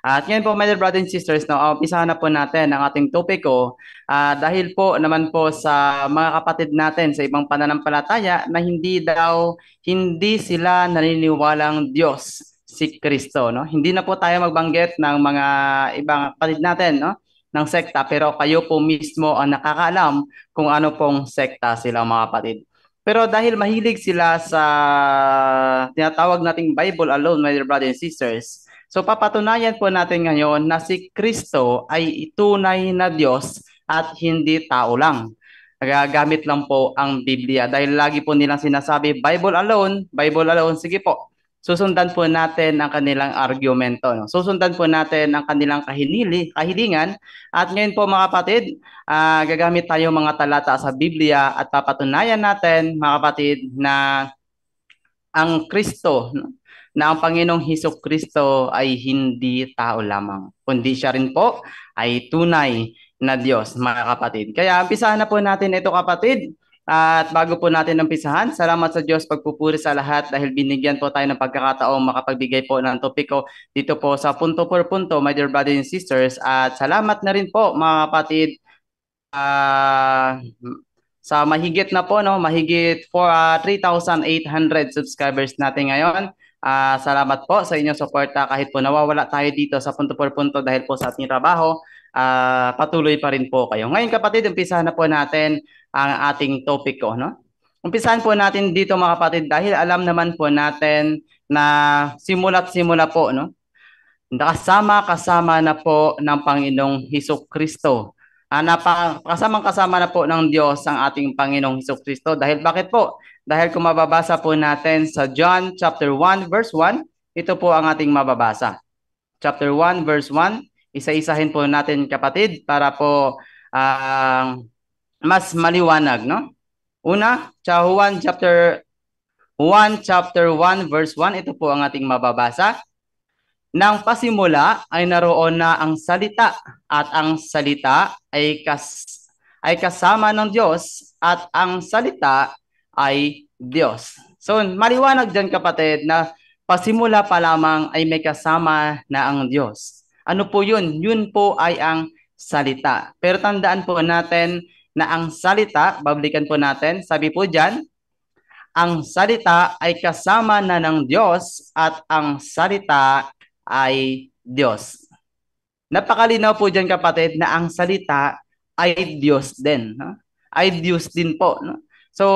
At ngayon po, my dear brothers and sisters, no, umpisahan na po natin ang ating topiko dahil po naman po sa mga kapatid natin sa ibang pananampalataya na hindi sila naniniwalang Diyos si Kristo, no? Hindi na po tayo magbanggit ng mga ibang kapatid natin, no? Ng sekta, pero kayo po mismo ang nakakaalam kung ano pong sekta sila mga kapatid. Pero dahil mahilig sila sa tinatawag nating Bible alone, my dear brothers and sisters, so papatunayan po natin ngayon na si Kristo ay tunay na Diyos at hindi tao lang. Nagagamit lang po ang Biblia dahil lagi po nilang sinasabi, Bible alone, sige po. Susundan po natin ang kanilang argumento. No? Susundan po natin ang kanilang kahilingan. At ngayon po mga kapatid, gagamit tayo mga talata sa Biblia at papatunayan natin mga kapatid na ang Kristo, no? Na ang Panginoong Hesus Kristo ay hindi tao lamang, kundi siya rin po ay tunay na Diyos, mga kapatid. Kaya umpisahan na po natin ito kapatid. At bago po natin umpisahan, salamat sa Diyos, pagpupuri sa lahat dahil binigyan po tayo ng pagkakataong makapagbigay po ng topiko dito po sa punto por punto, my dear brothers and sisters. At salamat na rin po mga kapatid ah, sa mahigit na po, no, mahigit for 3,800 subscribers natin ngayon. Salamat po sa inyong suporta kahit po nawawala tayo dito sa punto por punto dahil po sa ating trabaho. Patuloy pa rin po kayo. Ngayon kapatid, umpisahan na po natin ang ating topiko, no? Umpisahan po natin dito mga kapatid dahil alam naman po natin na simula't simula po, no? Kasama na po ng Panginoong Hesus Kristo. Kasamang-kasama na po ng Diyos ang ating Panginoong Hesus Kristo. Dahil bakit po? Dahil kung mababasa po natin sa John chapter 1 verse 1, ito po ang ating mababasa. Chapter 1 verse 1, isa-isahin po natin kapatid para po mas maliwanag, no? Una, Juan chapter 1 verse 1, ito po ang ating mababasa. Nang pasimula ay naroon na ang salita at ang salita ay kasama ng Diyos at ang salita ay Diyos. So maliwanag dyan kapatid na pasimula pa lamang ay may kasama na ang Diyos. Ano po yun? Yun po ay ang salita. Pero tandaan po natin na ang salita, bablikan po natin, sabi po dyan, ang salita ay kasama na ng Diyos at ang salita ay Diyos. Napakalinaw po dyan kapatid na ang salita ay Diyos din. No? Ay Diyos din po. No? So,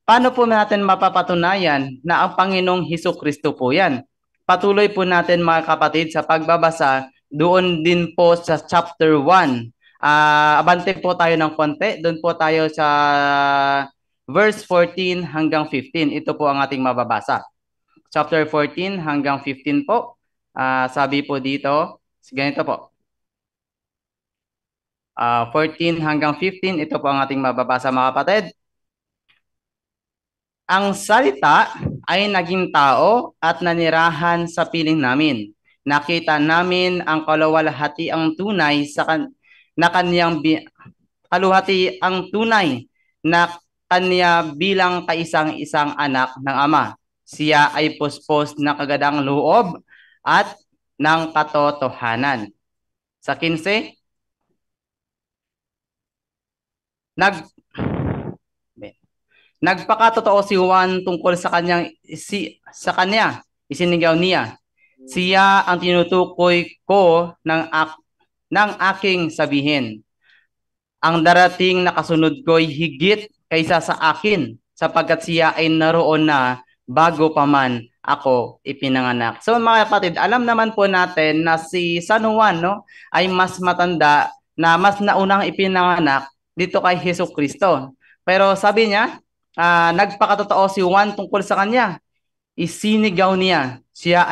paano po natin mapapatunayan na ang Panginoong Hesus Kristo po yan? Patuloy po natin mga kapatid sa pagbabasa doon din po sa chapter 1. Abante po tayo ng konti. Doon po tayo sa verse 14 hanggang 15. Ito po ang ating mababasa. Chapter 14 hanggang 15 po. Sabi po dito, ganito po. 14 hanggang 15, ito po ang ating mababasa mga kapatid. Ang salita ay naging tao at nanirahan sa piling namin. Nakita namin ang kaluwalhati ang tunay na kaniyang kaluhati ang tunay na kanya bilang kaisang-isang anak ng Ama. Siya ay puspos na kagadang loob at ng katotohanan. Sa 15, nagpakatotoo si Juan tungkol sa kanya, isinigaw niya. Siya ang tinutukoy ko ng aking sabihin. Ang darating na kasunod ko'y higit kaysa sa akin, sapagkat siya ay naroon na bago pa man ako ipinanganak. So mga kapatid, alam naman po natin na si San Juan, no, ay mas matanda na mas naunang ipinanganak dito kay Hesus Kristo. Pero sabi niya, nagpakatotoo si Juan tungkol sa kanya. Isinigaw niya, siya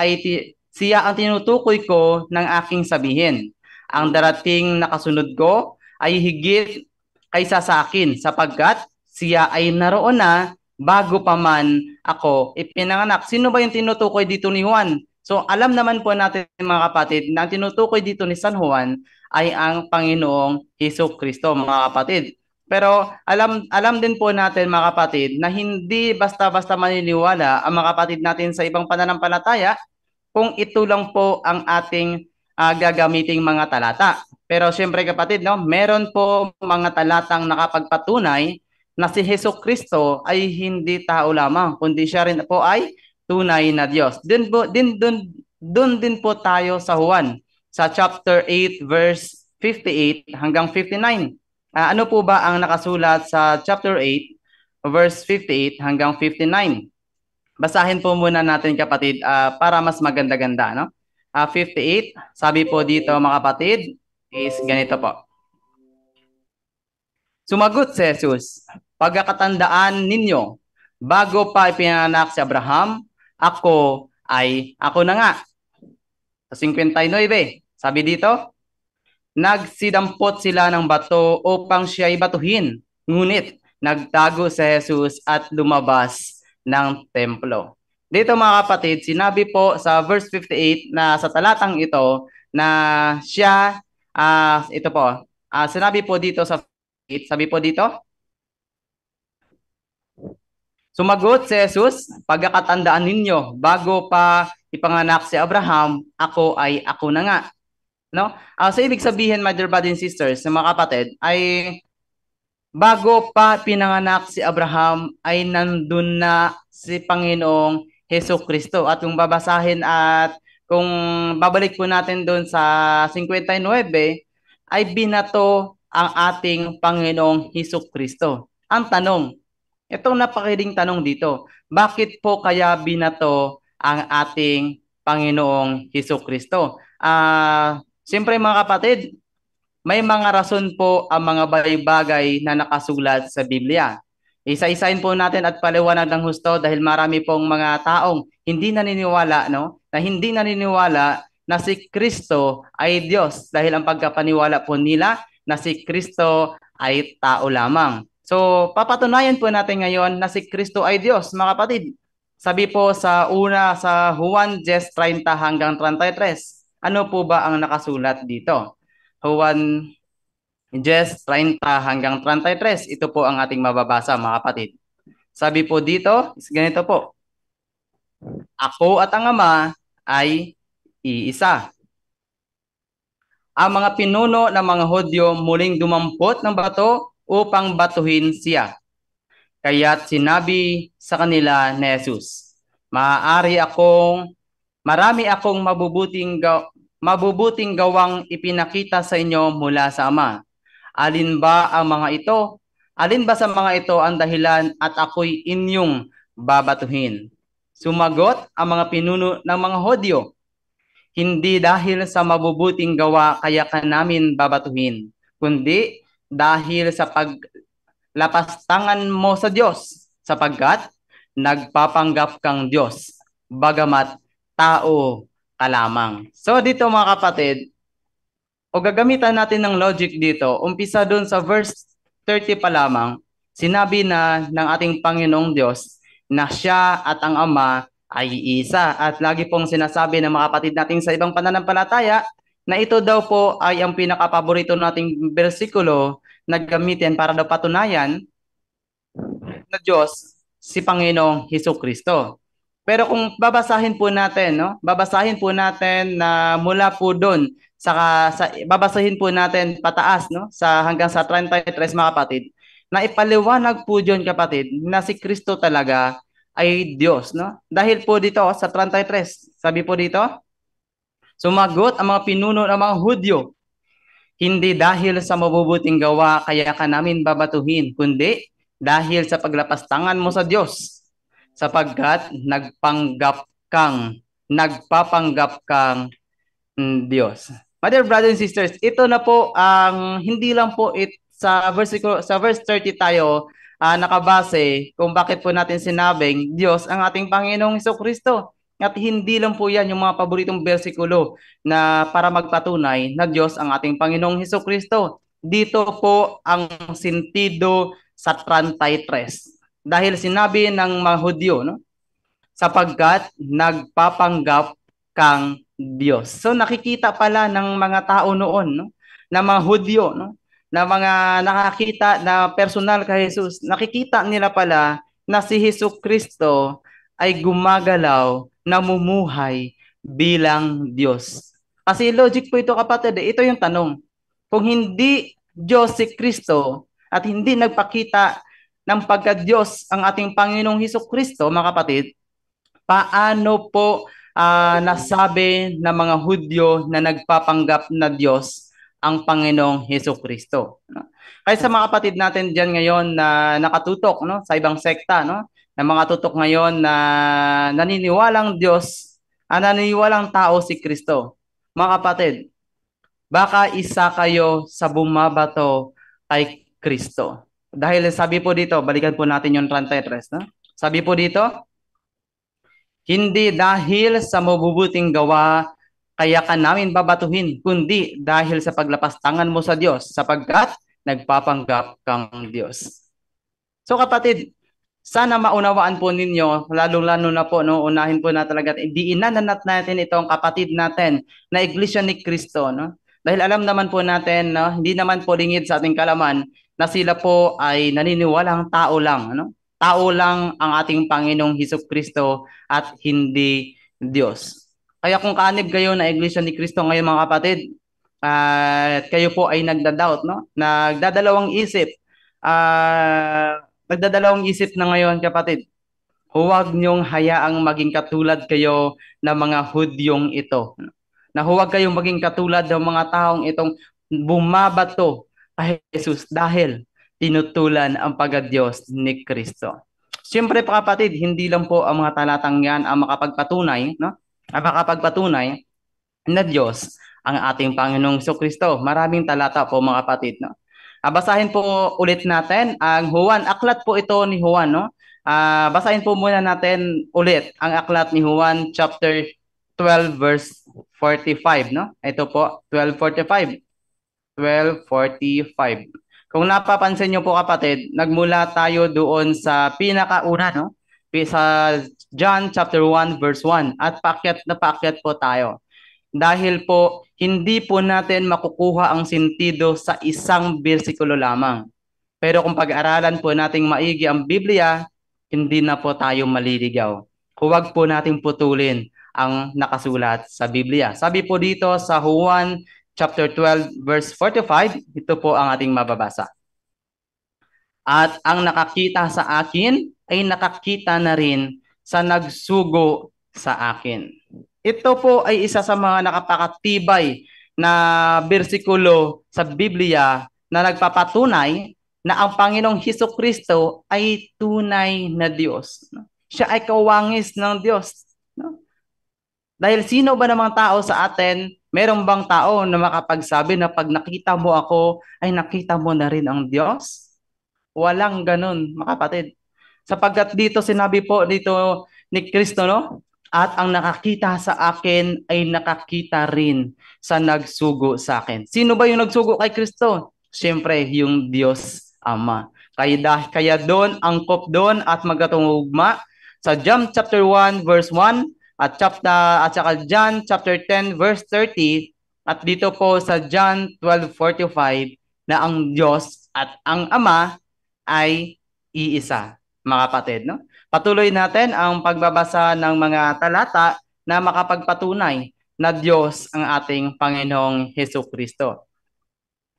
ang tinutukoy ko ng aking sabihin. Ang darating na kasunod ko ay higit kaysa sa akin, sapagkat siya ay naroon na bago pa man ako ipinanganak. Sino ba yung tinutukoy dito ni Juan? So alam naman po natin mga kapatid na ang tinutukoy dito ni San Juan ay ang Panginoong Hesus Kristo mga kapatid. Pero alam din po natin mga kapatid na hindi basta-basta maniniwala ang mga kapatid natin sa ibang pananampalataya kung ito lang po ang ating gagamiting mga talata. Pero syempre kapatid, no, meron po mga talatang nakapagpatunay na si Hesus Kristo ay hindi tao lamang, kundi siya rin po ay tunay na Diyos. Dun din po tayo sa Juan, sa chapter 8 verse 58 hanggang 59. Ano po ba ang nakasulat sa chapter 8 verse 58 hanggang 59? Basahin po muna natin kapatid para mas maganda-ganda, no? 58, sabi po dito mga kapatid, is ganito po. Sumagot si Jesus, pagkakatandaan ninyo, bago pa ipinanganak si Abraham, ako na nga. Sa 59, sabi dito, nagsidampot sila ng bato upang siya'y batuhin. Ngunit nagtago si Jesus at lumabas ng templo. Dito mga kapatid, sinabi po sa verse 58 na sa talatang ito na siya, ito po, sinabi po dito sa 58, sabi po dito, sumagot si Jesus, pagkakatandaan ninyo, bago pa ipanganak si Abraham, ako na nga. No? So ibig sabihin, my dear brothers and sisters, sa mga kapatid, ay bago pa pinanganak si Abraham, ay nandun na si Panginoong Hesus Kristo. At kung babasahin at kung babalik po natin doon sa 59, ay binato ang ating Panginoong Hesus Kristo. Ang tanong, itong napakiding tanong dito, bakit po kaya binato ang ating Panginoong Hesus Kristo? Siyempre mga kapatid, may mga rason po ang mga bagay na nakasulat sa Biblia. Isa-isahin po natin at paliwanag ng husto dahil marami pong mga taong hindi naniniwala, no? Na hindi naniniwala na si Kristo ay Diyos dahil ang pagkapaniwala po nila na si Kristo ay tao lamang. So, papatunayan po natin ngayon na si Kristo ay Diyos, mga kapatid. Sabi po sa Juan 10:30 hanggang 33. Ano po ba ang nakasulat dito? Juan 10:30 hanggang 33. Ito po ang ating mababasa, mga kapatid. Sabi po dito, ganito po. Ako at ang Ama ay iisa. Ang mga pinuno ng mga Hudyo muling dumampot ng bato upang batuhin siya. Kaya't sinabi sa kanila ni Jesus, marami akong mabubuting gawang ipinakita sa inyo mula sa Ama. Alin ba sa mga ito ang dahilan at ako'y inyong babatuhin? Sumagot ang mga pinuno ng mga Hudyo, hindi dahil sa mabubuting gawa kaya ka namin babatuhin, kundi dahil sa paglapastangan mo sa Diyos, sapagkat nagpapanggap kang Diyos, bagamat tao ka lamang. So dito mga kapatid, o gagamitan natin ng logic dito, umpisa doon sa verse 30 pa lamang, sinabi na ng ating Panginoong Diyos na siya at ang Ama ay isa. At lagi pong sinasabi ng mga kapatid natin sa ibang pananampalataya na ito daw po ay ang pinakapaborito nating bersikulo na gamitin para daw patunayan na Diyos si Panginoong Hesus Kristo. Pero kung babasahin po natin, no? Babasahin po natin na mula po doon babasahin po natin pataas, no? Hanggang sa 33 mga kapatid. Na ipaliwanag po diyon kapatid na si Kristo talaga ay Diyos, no? Dahil po dito sa 33, sabi po dito, sumagot ang mga pinuno ng mga Hudyo, hindi dahil sa mabubuting gawa kaya ka namin babatuhin, kundi dahil sa paglapastangan mo sa Diyos, sapagkat nagpapanggap kang Diyos. My dear brothers and sisters, ito na po ang hindi lang po sa verse 30 tayo nakabase kung bakit po natin sinabing Diyos ang ating Panginoong Jesucristo. At hindi lang po yan yung mga paboritong bersikulo na para magpatunay na Diyos ang ating Panginoong Jesucristo. Dito po ang sentido sa 33. Dahil sinabi ng mga Hudyo, no? Sapagkat nagpapanggap kang Diyos. So nakikita pala ng mga tao noon, no? Na mga Hudyo, no? Na mga nakakita na personal kay Jesus, nakikita nila pala na si Hesus Kristo ay gumagalaw, namumuhay bilang Diyos. Kasi logic po ito kapatid, ito yung tanong. Kung hindi Diyos si Kristo at hindi nagpakita ng pagka-Diyos ang ating Panginoong Hesus Kristo, mga kapatid, paano po nasabi ng mga Hudyo na nagpapanggap na Diyos ang Panginoong Hesus Kristo? No? Kaya sa mga kapatid natin diyan ngayon na nakatutok, no, sa ibang sekta, no, na mga tutok ngayon na naniniwalang Diyos, naniniwalang tao si Kristo. Mga kapatid, baka isa kayo sa bumabato kay Kristo. Dahil sabi po dito, balikan po natin yung 33, no? Sabi po dito, hindi dahil sa mabubuting gawa kaya ka namin babatuhin, kundi dahil sa paglapastangan mo sa Diyos, sapagkat nagpapanggap kang Diyos. So kapatid, sana maunawaan po ninyo, lalong-lalo na po, no, unahin po na talaga, hindi inananat natin itong kapatid natin na Iglesia ni Cristo, no? Dahil alam naman po natin, no, hindi naman po lingid sa ating kalaman na sila po ay naniniwalang tao lang, no? Tao lang ang ating Panginoong Hesus Kristo at hindi Diyos. Kaya kung kaanib kayo na Iglesia ni Cristo ngayon mga kapatid, at kayo po ay nagda-doubt, no? Nagdadalawang isip, nagdadalawang isip na ngayon, kapatid. Huwag niyong hayaang maging katulad kayo ng mga Hudyong ito. Na huwag kayong maging katulad ng mga taong itong bumabato kay Jesus dahil tinutulan ang pagka-Diyos ni Kristo. Siyempre pa kapatid, hindi lang po ang mga talatang yan ang makapagpatunay, no? Ang makapagpatunay na Diyos ang ating Panginoong Kristo. Maraming talata po mga kapatid, no? Basahin po ulit natin ang Juan. Aklat po ito ni Juan, no? Basahin po muna natin ulit ang aklat ni Juan chapter 12 verse 45, no? Ito po, 12:45. 12:45. Kung napapansin niyo po kapatid, nagmula tayo doon sa pinakauna, no? Sa John chapter 1 verse 1 at paakyat na paakyat po tayo. Dahil po hindi po natin makukuha ang sentido sa isang bersikulo lamang. Pero kung pag-aralan po nating maigi ang Biblia, hindi na po tayo maliligaw. Huwag po nating putulin ang nakasulat sa Biblia. Sabi po dito sa Juan chapter 12 verse 45, ito po ang ating mababasa. At ang nakakita sa akin ay nakakita na rin sa nagsugo sa akin. Ito po ay isa sa mga nakapakatibay na bersikulo sa Biblia na nagpapatunay na ang Panginoong Hesus Kristo ay tunay na Diyos. Siya ay kawangis ng Diyos. Dahil sino ba namang tao sa atin, merong bang tao na makapagsabi na pag nakita mo ako, ay nakita mo na rin ang Diyos? Walang ganun, mga kapatid. Sapagkat dito sinabi po dito ni Kristo, no? At ang nakakita sa akin ay nakakita rin sa nagsugo sa akin. Sino ba yung nagsugo kay Kristo? Siyempre, yung Diyos Ama. Kaya doon, angkop doon at magkatungugma sa John chapter 1 verse 1 at saka John chapter 10 verse 30 at dito po sa John 12:45 na ang Diyos at ang Ama ay iisa, mga kapatid, no? Patuloy natin ang pagbabasa ng mga talata na makapagpatunay na Diyos ang ating Panginoong Hesus Kristo.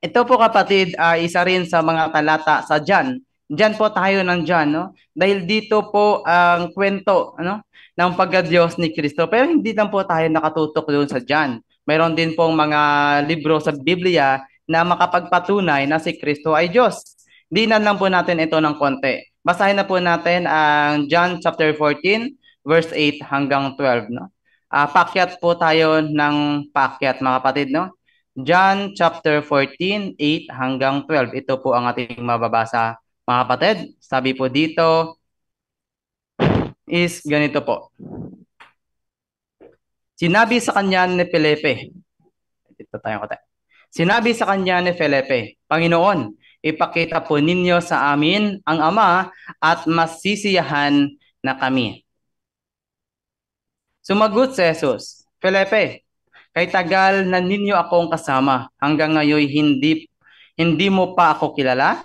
Ito po kapatid, isa rin sa mga talata sa John. Diyan po tayo ng John, no? Dahil dito po ang kwento, ano, ng pagka-Diyos ni Kristo. Pero hindi lang po tayo nakatutok doon sa John. Mayroon din pong mga libro sa Biblia na makapagpatunay na si Kristo ay Diyos. Dinan lang po natin ito ng konti. Basahin na po natin ang John chapter 14 verse 8 hanggang 12, no? Paakyat po tayo ng paakyat mga kapatid, no? John chapter 14, 8 hanggang 12. Ito po ang ating mababasa mga kapatid. Sabi po dito is ganito po. Sinabi sa kanya ni Felipe. Ito tayo kapatid. Sinabi sa kanya ni Felipe, Panginoon, ipakita po ninyo sa amin ang Ama at masisiyahan na kami. Sumagot si Jesus, Felipe, kay tagal na ninyo akong kasama, hanggang ngayon hindi mo pa ako kilala?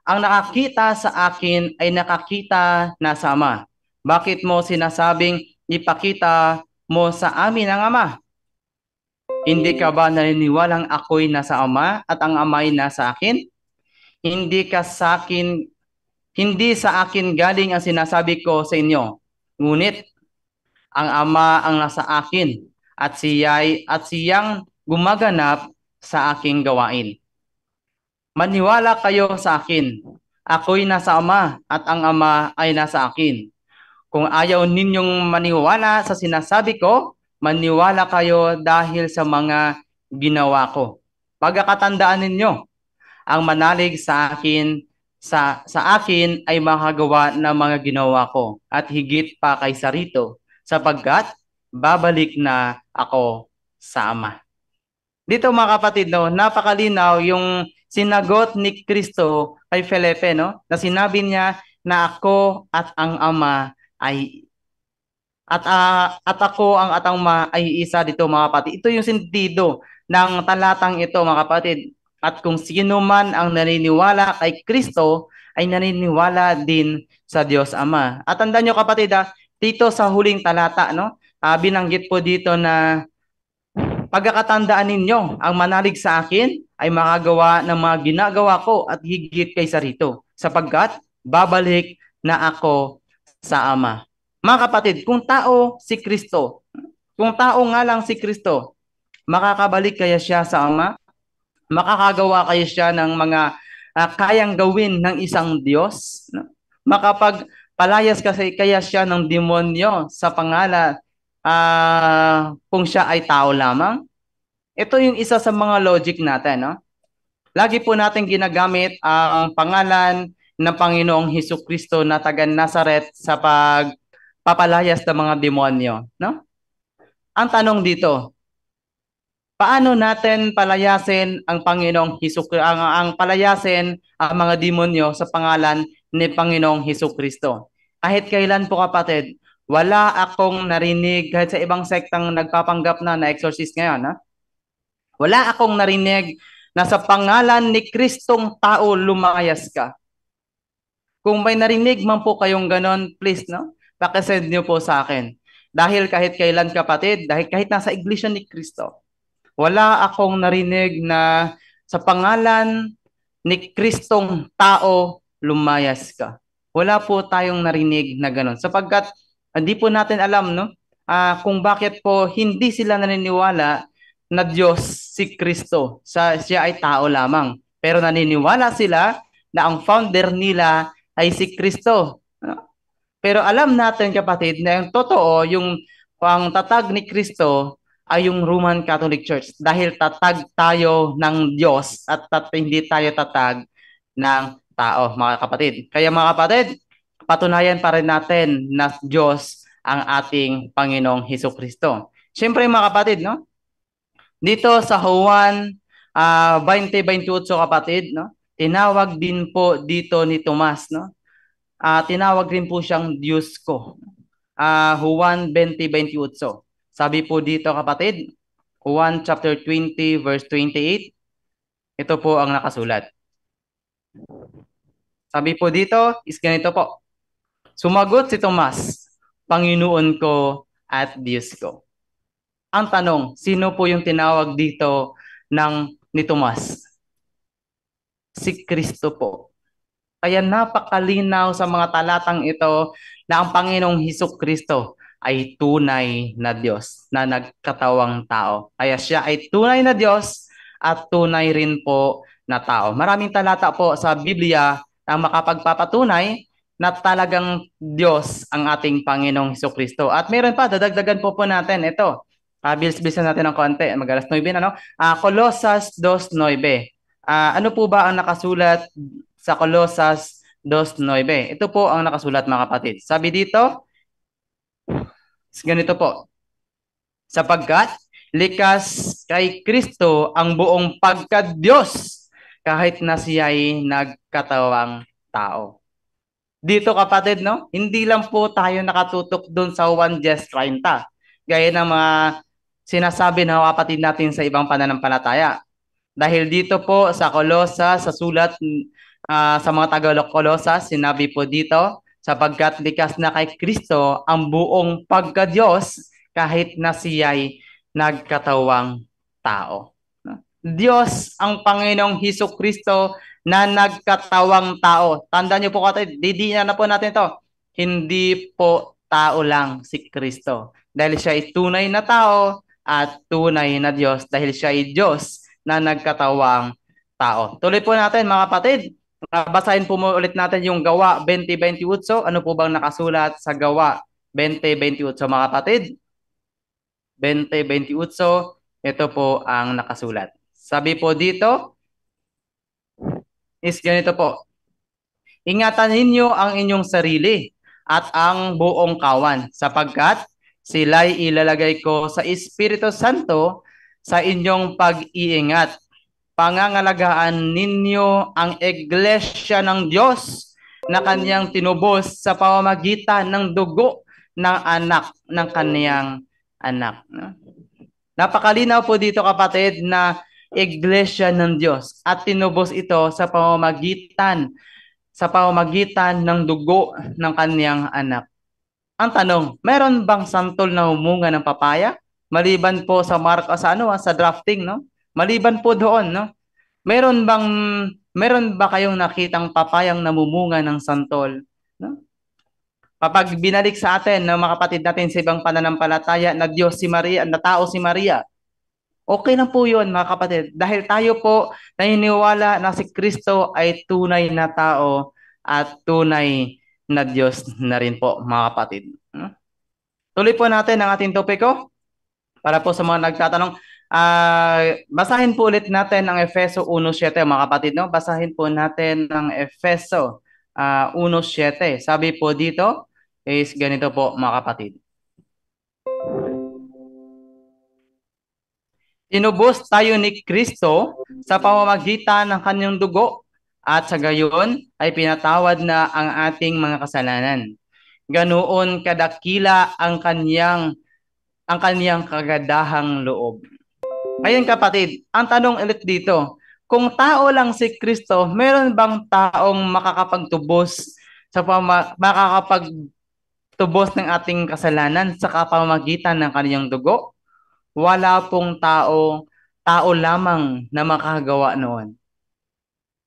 Ang nakakita sa akin ay nakakita na sa Ama. Bakit mo sinasabing ipakita mo sa amin ang Ama? Hindi ka ba naniniwalang ako'y nasa Ama at ang Ama'y nasa akin? Hindi ka sa akin, hindi sa akin galing ang sinasabi ko sa inyo. Ngunit ang Ama ang nasa akin at siyang gumaganap sa aking gawain. Maniwala kayo sa akin. Ako'y nasa Ama at ang Ama ay nasa akin. Kung ayaw ninyong maniwala sa sinasabi ko, maniwala kayo dahil sa mga ginawa ko. Pagkakatandaan ninyo, ang manalig sa akin ay makagawa ng mga ginawa ko at higit pa kaysa rito sapagkat babalik na ako sa Ama. Dito mga kapatid, no, napakalinaw yung sinagot ni Kristo kay Felipe, no, na sinabi niya na ako at ang Ama ay at ako ang atangma ay isa dito mga kapatid. Ito yung sentido ng talatang ito mga kapatid. At kung sino man ang naniniwala kay Kristo ay naniniwala din sa Diyos Ama. At tandaan nyo kapatid, dito sa huling talata, no, binanggit po dito na pagkakatandaan ninyo, ang manalig sa akin ay makagawa ng mga ginagawa ko at higit kaysa rito, sapagkat babalik na ako sa Ama. Mga kapatid, kung tao nga lang si Kristo, makakabalik kaya siya sa Ama? Makakagawa kaya siya ng mga kayang gawin ng isang Diyos? No? Makapagpalayas kasi kaya siya ng demonyo sa pangalan kung siya ay tao lamang? Ito yung isa sa mga logic natin, no? Lagi po natin ginagamit ang pangalan ng Panginoong Hesus Kristo na taga Nazaret sa pagpapalayas ng mga demonyo, no? Ang tanong dito, paano natin palayasin ang Panginoong Hesus ang palayasin ang mga demonyo sa pangalan ni Panginoong Hesus Kristo? Kahit kailan po kapatid, wala akong narinig kahit sa ibang sektang nagpapanggap na exorcist ngayon, ha? Wala akong narinig na sa pangalan ni Kristong tao lumayas ka. Kung may narinig man po kayong ganon, please, no? Pakisend niyo po sa akin. Dahil kahit kailan kapatid, dahil kahit nasa iglesia ni Kristo, wala akong narinig na sa pangalan ni Kristong tao lumayas ka. Wala po tayong narinig na ganon. Sapagkat hindi po natin alam, no? Kung bakit po hindi sila naniniwala na Diyos si Kristo. Siya ay tao lamang. Pero naniniwala sila na ang founder nila ay si Kristo. Pero alam natin kapatid na yung totoo, ang tatag ni Kristo ay yung Roman Catholic Church. Dahil tatag tayo ng Diyos at hindi tayo tatag ng tao, mga kapatid. Kaya mga kapatid, patunayan pa rin natin na Diyos ang ating Panginoong Hesus Kristo. Siyempre mga kapatid, no? Dito sa Juan 20:28 kapatid, no? Tinawag din po dito ni Tomas, no? Tinawag din po siyang Diyos ko. Juan 20:28. Sabi po dito kapatid, Juan chapter 20 verse 28. Ito po ang nakasulat. Sabi po dito is ganito po. Sumagot si Tomas, Panginoon ko at Diyos ko. Ang tanong, sino po yung tinawag dito ni Tomas? Si Kristo po. Kaya napakalinaw sa mga talatang ito na ang Panginoong Hesus Kristo ay tunay na Diyos na nagkatawang tao. Kaya siya ay tunay na Diyos at tunay rin po na tao. Maraming talata po sa Biblia na makapagpapatunay na talagang Diyos ang ating Panginoong Hesus Kristo. At meron pa, dadagdagan po natin ito. Bilis-bilisan natin ng konti. Mag-alas 9 na, no? Colosas 2:9. Ano po ba ang nakasulat sa Colosas 2:9? Ito po ang nakasulat mga kapatid. Sabi dito, ganito po. Sapagkat likas kay Kristo ang buong pagka-Diyos kahit na siya'y nagkatawang tao. Dito kapatid, no? Hindi lang po tayo nakatutok doon sa 1:30. Gaya ng mga sinasabi ng kapatid natin sa ibang pananampalataya. Dahil dito po sa Colosas, sa sulat sa mga taga-Colosas, sinabi po dito, sapagkat likas na kay Kristo ang buong pagka-Diyos kahit na siya'y nagkatawang tao. Diyos ang Panginoong Hesukristo na nagkatawang tao. Tandaan niyo po kapatid, didiinan na po natin ito. Hindi po tao lang si Kristo. Dahil siya ay tunay na tao at tunay na Diyos. Dahil siya ay Diyos na nagkatawang tao. Tuloy po natin mga kapatid. Basahin po ulit natin yung Gawa 20:28. Ano po bang nakasulat sa Gawa 20:28 mga kapatid? 20:28. Ito po ang nakasulat. Sabi po dito is ganito po. Ingatan ninyo ang inyong sarili at ang buong kawan sapagkat sila'y ilalagay ko sa Espiritu Santo sa inyong pag-iingat. Pangangalagaan ninyo ang iglesia ng Diyos na kanyang tinubos sa pamamagitan ng dugo ng anak ng kaniyang anak. Napakalinaw po dito kapatid na iglesia ng Diyos at tinubos ito sa pamamagitan ng dugo ng kaniyang anak. Ang tanong, meron bang santol na humunga ng papaya? Maliban po sa sa drafting, no? Maliban po doon, no? Meron ba kayong nakitang papayang namumunga ng santol, no? Kapag binalik sa atin ng mga kapatid natin sa ibang pananampalataya na Diyos si Maria, na tao si Maria, okay lang po yun mga kapatid. Dahil tayo po naniniwala na si Kristo ay tunay na tao at tunay na Diyos na rin po mga kapatid. Tuloy po natin ang ating topiko para po sa mga nagtatanong. Basahin po ulit natin ang Efeso 1:7 mga kapatid. No? Basahin po natin ang Efeso 1:7. Sabi po dito is ganito po mga kapatid. Tinubos tayo ni Kristo sa pamamagitan ng kanyang dugo at sa gayon ay pinatawad na ang ating mga kasalanan. Ganoon kadakila ang kanyang kagadahang loob. Ayun kapatid, ang tanong ulit dito, kung tao lang si Kristo, meron bang taong makakapagtubos ng ating kasalanan sa pamamagitan ng kanyang dugo? Wala pong tao lamang na makagawa noon.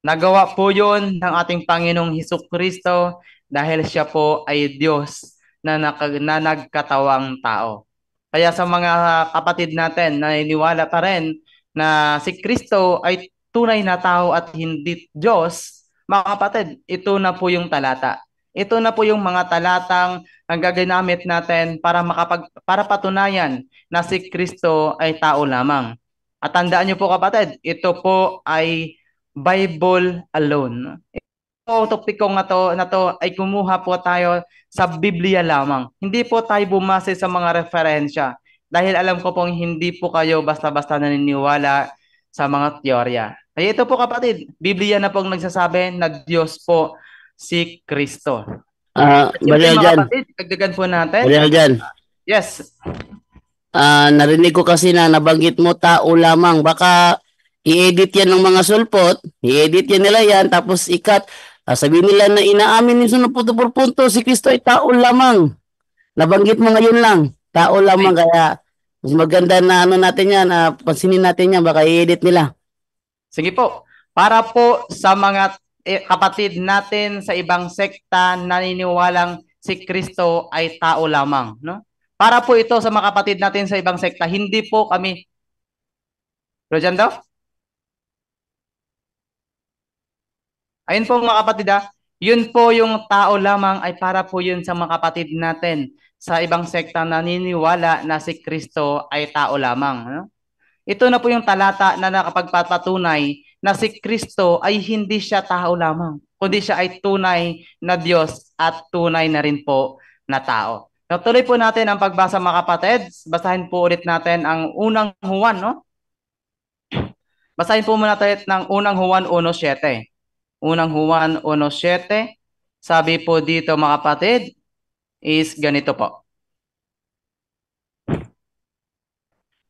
Nagawa po yun ng ating Panginoong Hesukristo dahil siya po ay Diyos na nagkatawang tao. Kaya sa mga kapatid natin na naniniwala pa rin na si Kristo ay tunay na tao at hindi Diyos, mga kapatid, ito na po yung talata. Ito na po yung mga talatang ang gagamit natin para patunayan na si Kristo ay tao lamang. At tandaan niyo po kapatid, ito po ay Bible alone. Ito topiko na to ay kumuha po tayo sa Biblia lamang. Hindi po tayo bumase sa mga referensya dahil alam ko pong hindi po kayo basta-basta naniniwala sa mga teorya. Ay ito po kapatid, Biblia na pong nagsasabi na Diyos po si Kristo. Balial dyan. Dagdagan po natin. Balial dyan. Yes. Narinig ko kasi na nabanggit mo tao lamang. Baka i-edit yan ng mga sulpot. I-edit yan nila yan. Tapos ikat. Sabihin nila na inaamin ni sunod punto si Kristo ay tao lamang. Nabanggit mo ngayon lang. Tao lamang. Kaya mas maganda na natin yan. Pansinin natin yan. Baka i-edit nila. Sige po. Para po sa mga kapatid natin sa ibang sekta naniniwalang si Kristo ay tao lamang, no? Para po ito sa mga kapatid natin sa ibang sekta, hindi po kami Rojando? Ayun po mga kapatid yun po yung tao lamang ay para po yun sa mga kapatid natin sa ibang sekta naniniwala na si Kristo ay tao lamang, no? Ito na po yung talata na nakapagpapatunay na si Kristo ay hindi siya tao lamang, kundi siya ay tunay na Diyos at tunay na rin po na tao. Tuloy po natin ang pagbasa mga kapatid. Basahin po ulit natin ang unang Juan, no? Basahin po muna tayo ng unang Juan 1:7. Unang Juan 1:7. Sabi po dito mga kapatid is ganito po.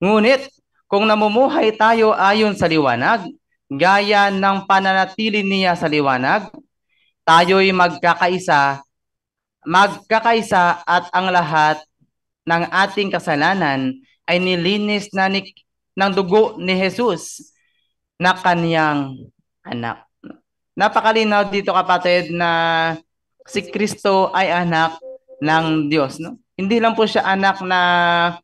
Ngunit kung namumuhay tayo ayon sa liwanag, gaya ng pananatili niya sa liwanag, tayo'y magkakaisa at ang lahat ng ating kasalanan ay nilinis na ni ng dugo ni Jesus na kaniyang anak. Napakalinaw dito kapatid na si Kristo ay anak ng Diyos, no? Hindi lang po siya anak na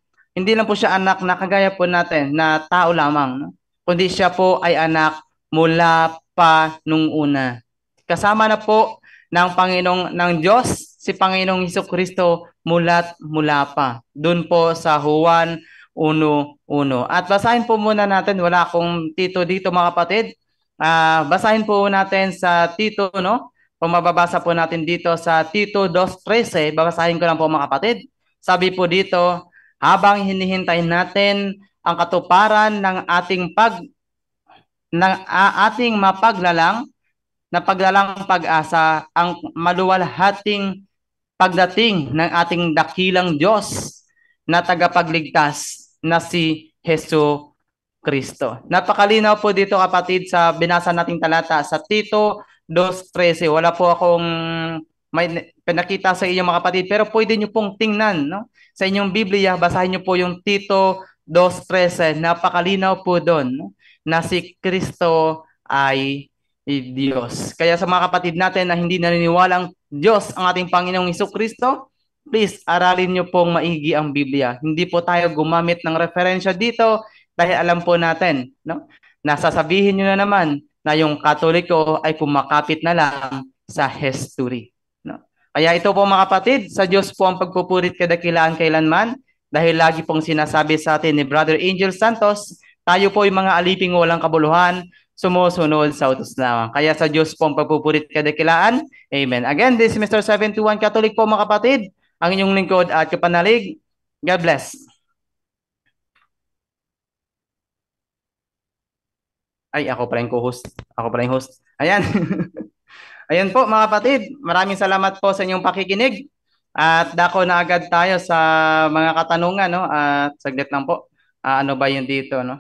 kagaya po natin na tao lamang, no? Kundi siya po ay anak mula pa nung una. Kasama na po ng Panginoong ng Diyos si Panginoong Hesukristo mula pa. Doon po sa Juan 1:1. At basahin po muna natin, wala akong tito dito mga kapatid. Basahin po natin sa Tito, no? Kung mababasa po natin dito sa Tito 2:13, babasahin ko lang po mga kapatid. Sabi po dito, habang hinihintay natin ang katuparan ng ating mapaglalang na paglalang pag-asa, ang maluwalhating pagdating ng ating dakilang Diyos na tagapagligtas na si Hesus Kristo. Napakalinaw po dito kapatid sa binasa nating talata sa Tito 2:13. Wala po akong may pinakita sa inyo mga kapatid, pero pwede nyo pong tingnan, no? Sa inyong Biblia, basahin nyo po yung Tito 2:13. Napakalinaw po doon, no? Na si Kristo ay Diyos. Kaya sa mga kapatid natin na hindi naniniwalang Diyos ang ating Panginoong Hesukristo, please aralin nyo pong maigi ang Biblia. Hindi po tayo gumamit ng referensya dito dahil alam po natin, no? Nasasabihin nyo na naman na yung Katoliko ay kumakapit na lang sa history, no? Kaya ito po mga kapatid, sa Diyos po ang pagpupurit kadakilaan kailanman, dahil lagi pong sinasabi sa atin ni Brother Angel Santos, tayo po yung mga aliping walang kabuluhan, sumusunod sa utos lamang. Kaya sa Diyos po ang pagpupurit kadakilaan. Amen. Again, this is Mr. 721 Catholic po mga kapatid, ang inyong lingkod at kapanalig. God bless. Ay, ako pala yung co-host. Ako pala yung host. Ayan. Ayan po mga kapatid, maraming salamat po sa inyong pakikinig. At dako na agad tayo sa mga katanungan, no? At saglit lang po. Ano ba yun dito, no?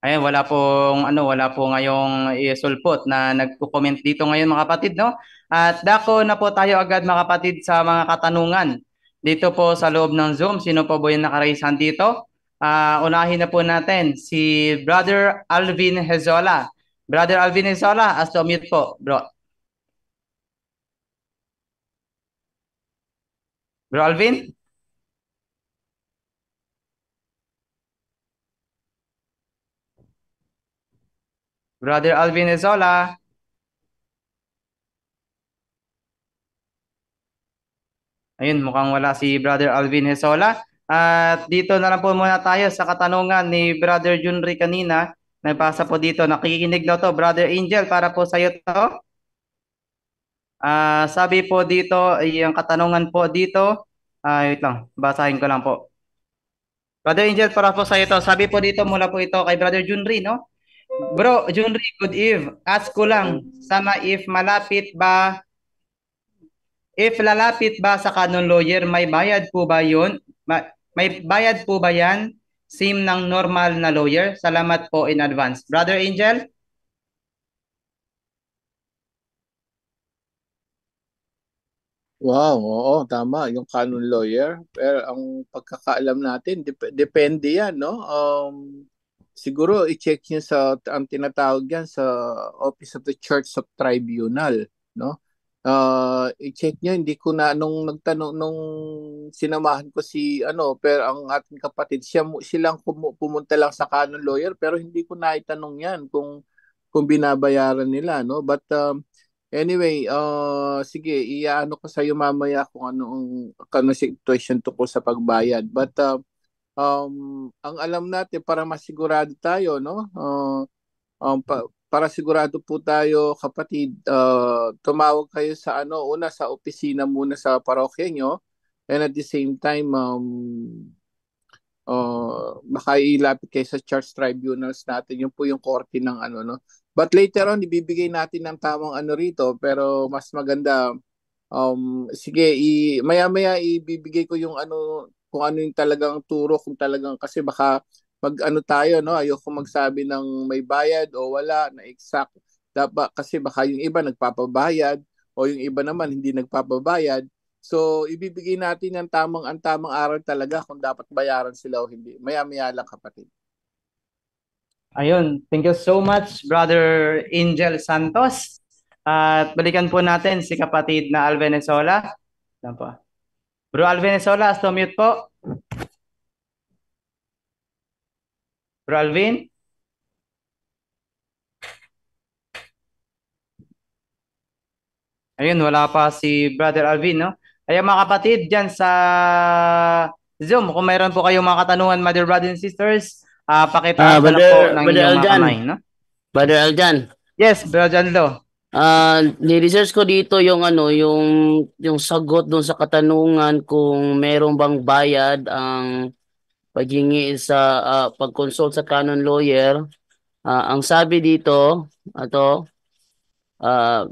Ayan, wala po ngayong isulpot na nagko-comment dito ngayon mga kapatid, no? At dako na po tayo agad mga kapatid sa mga katanungan. Dito po sa loob ng Zoom, sino po ba yung nakaraise hand dito? Unahin na po natin si Brother Alvin Hezola. Brother Alvin Hezola, as to mute po, bro. Bro Alvin? Brother Alvin Hezola? Ayun, mukhang wala si Brother Alvin Hezola. At dito na lang po muna tayo sa katanungan ni Brother Junri kanina. Nabasa po dito, nakikinig daw to, Brother Angel, para po sa iyo to. Sabi po dito, yung katanungan po dito, wait lang, basahin ko lang po. Brother Angel, para po sa iyo to. Sabi po dito, mula po ito kay Brother Junri, no? Bro, Junri, good eve. Ask ko lang, sana if lalapit ba sa canon lawyer, may bayad po ba yun? May bayad po ba yan? Same ng normal na lawyer? Salamat po in advance. Brother Angel? Wow, oo, tama, yung canon lawyer. Pero ang pagkakaalam natin, depende yan, no? Siguro i-check nyo ang tinatawag yan sa Office of the Church of Tribunal, no? I-check nyo, hindi ko na, nung sinamahan ko pero ang ating kapatid, silang pumunta lang sa canon lawyer, pero hindi ko na itanong yan kung binabayaran nila, no? But, anyway, sige, iaano ko sa iyo mamaya kung ano situation tungkol sa pagbayad. But ang alam natin para masigurado tayo, no? Para sigurado po tayo, kapatid, tumawag kayo sa una sa opisina muna sa parokya nyo, and at the same time baka ilapit kayo sa church tribunals natin. Yun po yung korte ng no? But later on, ibibigay natin ng tamang rito, pero mas maganda, sige, maya-maya ibibigay ko yung kung ano yung talagang turo, kung talagang, kasi baka tayo, no? Ayoko magsabi ng may bayad o wala na exact. Dapat, kasi baka yung iba nagpapabayad o yung iba naman hindi nagpapabayad. So, ibibigay natin ang tamang aral talaga kung dapat bayaran sila o hindi. Maya-maya lang, kapatid. Ayun, thank you so much, Brother Angel Santos. At balikan po natin si kapatid na Alvin Esola. Yan po. Bro Alvin Esola, mute po. Bro Alvin? Ayun, wala pa si Brother Alvin, no? Ayun mga kapatid, dyan sa Zoom, kung mayroon po kayong mga katanungan, mother, brothers, and sisters, pakitaas na lang po ng Brother inyong mga Aljan. kamay, no? Brother Aljan. Yes, Brother Janlo. Ni-research ko dito yung yung sagot doon sa katanungan kung meron bang bayad ang paghingi sa pag-consult sa canon lawyer. Ang sabi dito, uh,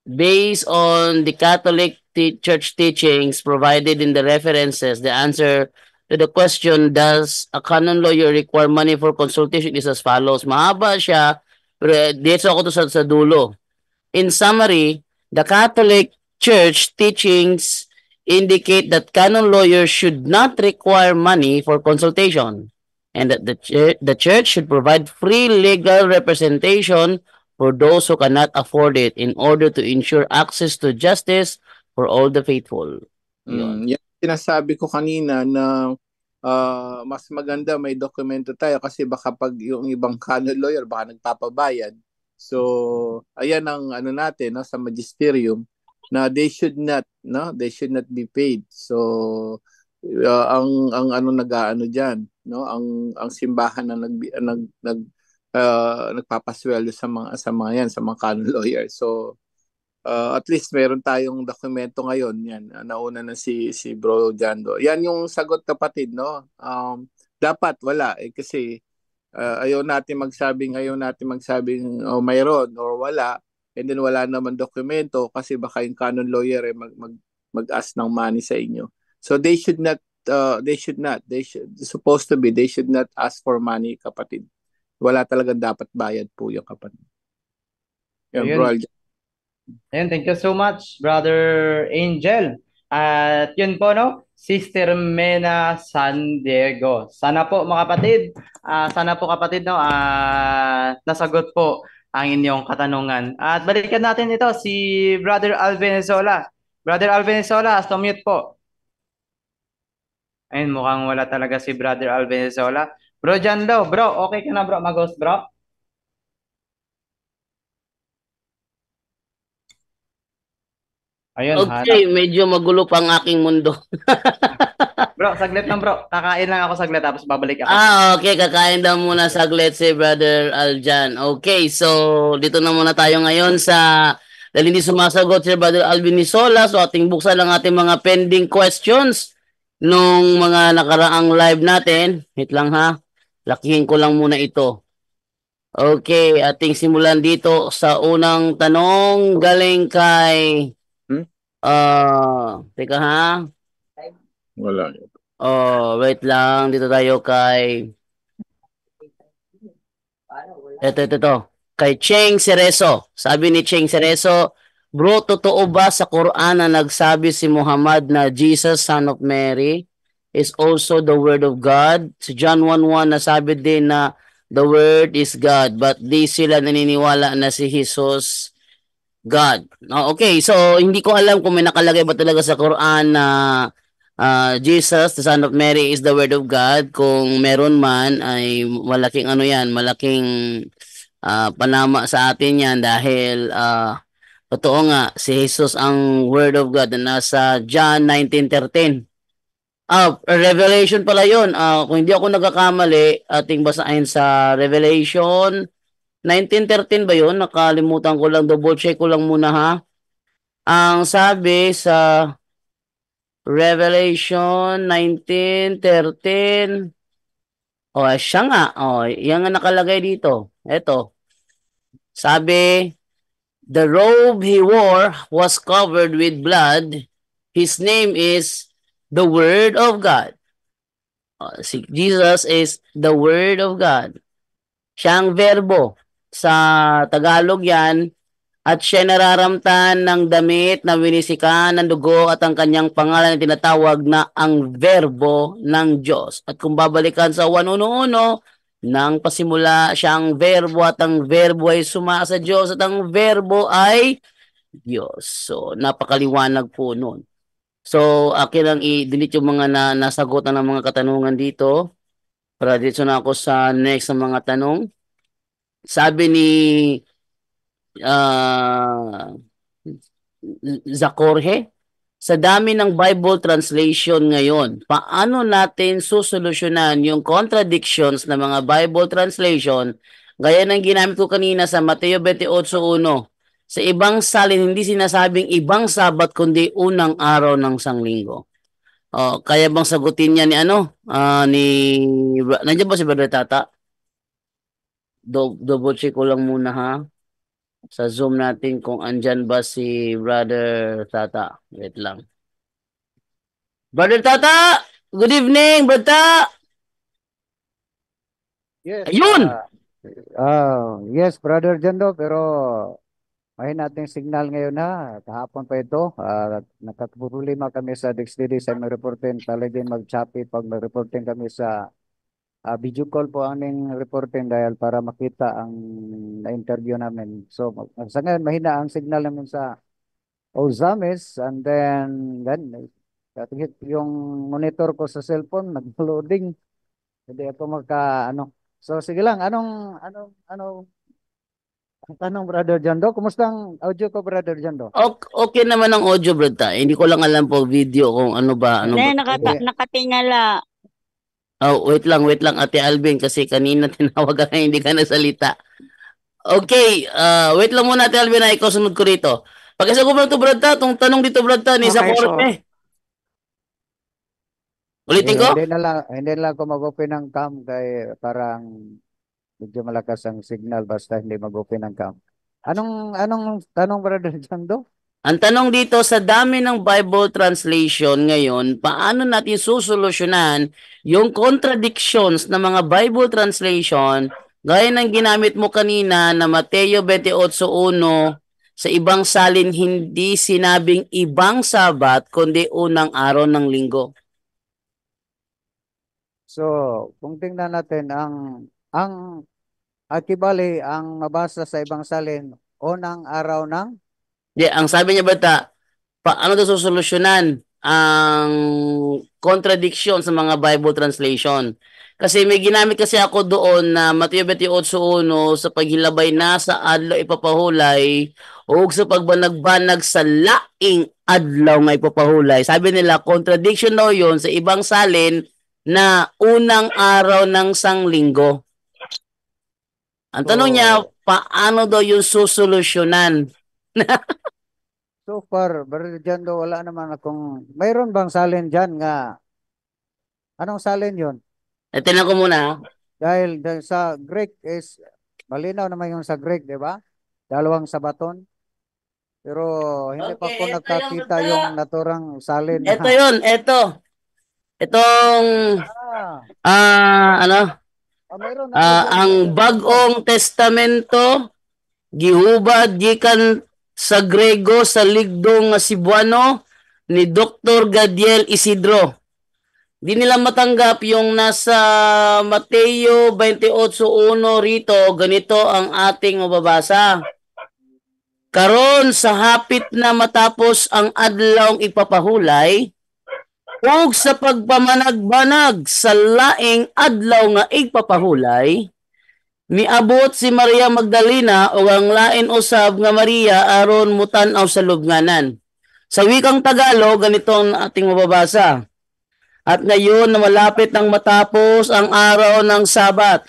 based on the Catholic Church teachings provided in the references, the answer to the question, does a canon lawyer require money for consultation, is as follows. Mahaba siya, pero dito ako to sa dulo. In summary, the Catholic Church teachings indicate that canon lawyers should not require money for consultation, and that the church should provide free legal representation for those who cannot afford it in order to ensure access to justice for all the faithful. Yun. Yan sinasabi ko kanina na mas maganda may dokumento tayo kasi baka pag yung ibang canon lawyer baka nagpapabayad. So, ayan ang ano natin, no, sa magisterium na they should not be paid. So, ang ano nag-aano diyan, no, ang simbahan na nagpapasweldo sa mga yan, sa mga canon lawyer. So, at least meron tayong dokumento ngayon. Yan, nauna na si Bro Jando. Yan yung sagot, kapatid, no? Dapat wala kasi ayaw natin magsabing mayroon or wala, and then wala naman dokumento kasi baka yung canon lawyer mag-ask ng money sa inyo. So they should not ask for money, kapatid. Wala talagang dapat bayad po yung kapatid. Yan, Ayun. Bro Aljan. Ayun, thank you so much, Brother Angel. At yun po, no? Sister Mena San Diego. Sana po mga kapatid, no, nasagot po ang inyong katanungan. At balikan natin ito si Brother Alvin Ezola. Brother Alvin Ezola, mute po. Ayun, mukhang wala talaga si Brother Alvin Ezola. Bro Janlo, bro, okay ka na bro, mag-host bro? Ayun, Okay, hanap. medyo magulo pa ang aking mundo. Bro, saglit lang bro. Kakain lang ako saglit tapos babalik ako. Okay. Kakain daw muna saglit si Brother Aljan. Okay, so dito na muna tayo ngayon dahil hindi sumasagot si Brother Alvin Nisola, so ating buksan lang ating mga pending questions nung mga nakaraang live natin. Wait lang ha. Lakihin ko lang muna ito. Okay, ating simulan dito sa unang tanong galing kay teka ha. Wala. Wait lang. Dito tayo kay ito. Kay Cheng Cerezo. Sabi ni Cheng Cerezo, bro, totoo ba sa Quran na nagsabi si Muhammad na Jesus, son of Mary, is also the word of God? Sa John 1:1 nasabi din na the word is God, but di sila naniniwala na si Jesus God. Okay, so hindi ko alam kung may nakalagay ba talaga sa Quran na Jesus, the son of Mary, is the word of God. Kung meron man, ay malaking malaking panama sa atin yan dahil totoo nga, si Jesus ang word of God na nasa John 19:13. Revelation pala yun. Kung hindi ako nagkakamali, ating basahin sa Revelation 19:13 ba yun? Nakalimutan ko lang, double check ko lang muna ha. Ang sabi sa Revelation 19:13, siya nga. Yan nga nakalagay dito. Ito. Sabi, the robe he wore was covered with blood. His name is the Word of God. Si Jesus is the Word of God. Siyang verbo. Sa Tagalog yan at siya nararamtan ng damit na winisikan ng dugo at ang kanyang pangalan na tinatawag na ang verbo ng Diyos. At kung babalikan sa 1:1, nang pasimula siya ang verbo at ang verbo ay sumasa Diyos at ang verbo ay Diyos. So, napakaliwanag po nun. So, akin lang i-delete yung mga nasagutan ng mga katanungan dito. Para dito na ako sa next na mga tanong. Sabi ni Zacorhe, sa dami ng Bible translation ngayon, paano natin susolusyonan yung contradictions ng mga Bible translation gaya ng ginamit ko kanina sa Mateo 28:1? Sa ibang salin, hindi sinasabing ibang Sabat kundi unang araw ng sanglinggo. Kaya bang sagutin niya ni nandiyan ba si Brother Tata? Double check ko lang muna ha. Sa Zoom natin kung andyan ba si Brother Tata. Wait lang. Brother Tata! Good evening, Brother Tata! Yes. Ayun! Yes, Brother Jando, pero may nating signal ngayon na kahapon pa ito. Nakapulima kami sa DXDD sa may reporting. Talagang mag-choppy pag may-reporting kami sa video call po ang reporting dahil para makita ang na-interview namin. So, sa ngayon, mahina ang signal namin sa Ozamis and then yung monitor ko sa cellphone nag-loading. Hindi ako So sige lang, anong ang tanong, Brother Jando? Kumusta ang audio ko, Brother Jando? Okay naman ang audio, Brother. Hindi ko lang alam po video kung ano ba. Nakatingala. Wait lang, Ate Alvin, kasi kanina tinawagan na hindi ka nasalita. Okay, wait lang muna, Ate Alvin, na ikaw sunod ko rito. Pag-isa ko ba ito, Brother, itong tanong dito, Brother, ni sa korte. Ulitin ko? Hindi na lang ako mag-open ng cam kaya parang medyo malakas ang signal basta hindi mag-open ng cam. Anong tanong, Brother Jando? Ang tanong dito, sa dami ng Bible translation ngayon, paano natin susolusyonan yung contradictions ng mga Bible translation gaya ng ginamit mo kanina na Mateo 28:1, sa ibang salin hindi sinabing ibang Sabat kundi unang araw ng linggo. So, kung tingnan natin ang akibali ang mabasa sa ibang salin unang araw ng Ang sabi niya Bata, paano daw susolusyonan ang contradiction sa mga Bible translation? Kasi may ginamit kasi ako doon na Mateo 28:1 sa paghilabay na sa adlaw ipapahulay o sa pagbanag-banag sa laing adlaw nga ipapahulay. Sabi nila, contradiction daw yon sa ibang salin na unang araw ng sanglinggo. Ang tanong niya, paano daw yung susolusyonan? So far, Brother Jando, wala naman akong, mayroon bang salin dyan nga, anong salin yun? Tingnan ko muna. Dahil sa Greek is, malinaw naman yung sa Greek, di ba? Dalawang sabaton. Pero hindi pa ko nakakita yung naturang salin. Ito yun, ito. Itong, ang Bagong Testamento, gihubad gikan sa Grego sa ligdong nga Cebuano ni Dr. Gadiel Isidro. Di nila matanggap yung nasa Mateo 28:1 rito, ganito ang ating mababasa. Karon sa hapit na matapos ang adlawng ipapahulay, ug sa pagpamanag-banag sa laing adlaw nga ipapahulay, miabot si Maria Magdalena o ang lain usab nga Maria aron mutan-aw sa lubnganan. Sa wikang Tagalog, ganito ang ating mababasa. At ngayon na malapit nang matapos ang araw ng Sabat,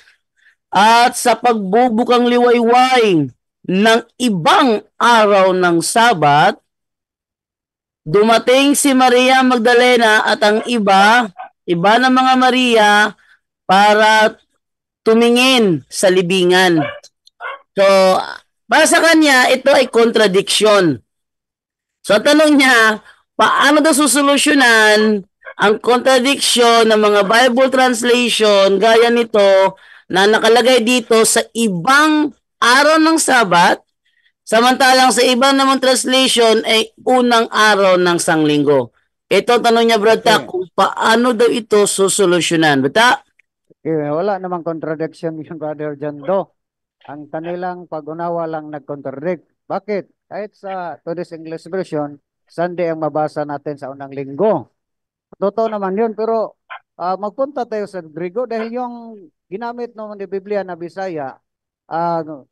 at sa pagbubukang liwayway ng ibang araw ng Sabat, dumating si Maria Magdalena at ang iba ng mga Maria para tumingin sa libingan. So, para sa kanya, ito ay contradiction. So, tanong niya, paano daw susolusyonan ang contradiction ng mga Bible translation gaya nito na nakalagay dito sa ibang araw ng Sabat, Samantalang sa ibang namang translation ay unang araw ng sanglinggo. Ito tanong niya, Brad Ta, Okay. kung paano daw ito susolusyonan. Bata? Wala namang contradiction yun, Brother Jando. Ang kanilang pag-unawa lang nag-contradict. Bakit? Kahit sa today's English version, Sunday ang mabasa natin sa unang linggo. Totoo naman yun, pero magpunta tayo sa Grigo dahil yung ginamit naman ni Biblia na Bisaya, uh,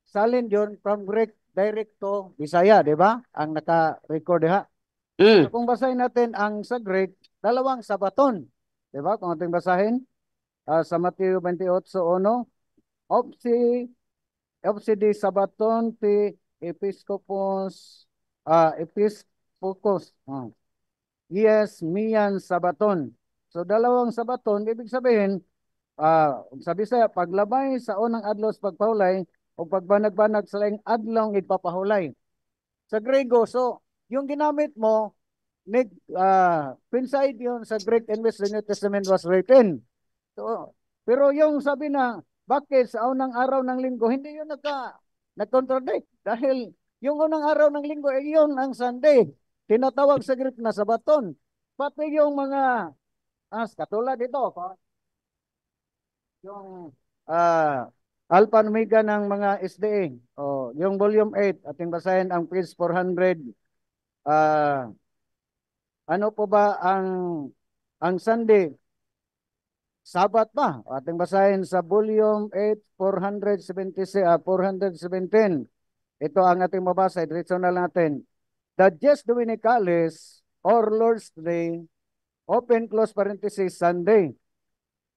salin yun from Greek direct to Bisaya, di ba? Ang naka-record ha. So Mm. kung basahin natin ang sa Greek, dalawang sabaton. Di ba? Kung ating basahin, sa Mateo 28:1, Opsi, Opsi di sabaton ti Episkopos, Episkopos. Yes, miyan sabaton. So dalawang sabaton, ibig sabihin, sa Bisaya, paglabay sa unang adlaw sa pagpahulay o pagbanag-banag sa laing adlaw ipapahulay. Sa Grego, so yung ginamit mo, coincide yun sa Greek in which the New Testament was written. So, pero yung sabi na, bakit sa unang araw ng linggo, hindi yun nag-contradict. Dahil yung unang araw ng linggo, ay yun ang Sunday. Tinatawag sa Greek na Sabaton. Pati yung mga, katulad ito, yung Alpha and Omega ng mga SDA, yung volume 8, ating basahin ang page 400. Ano po ba ang Sunday? Sabat ba? Ating basahin sa volume 8, 417. Ito ang ating mabasa. Diretso na natin. The Dies Dominicalis or Lord's Day, open close parenthesis, Sunday,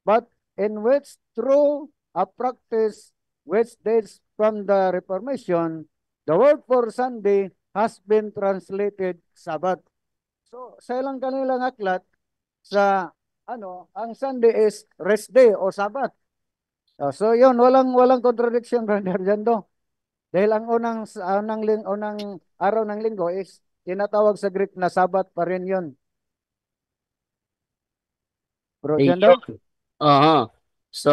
but in which through a practice which dates from the Reformation, the word for Sunday has been translated Sabbath. So, sa ilang kanilang aklat, sa ang Sunday is rest day o Sabbath. So, yun, walang contradiction, Brother Jando. Dahil ang unang araw ng linggo is tinatawag sa Greek na Sabbath pa rin yun. Bro Jando? Aha. So,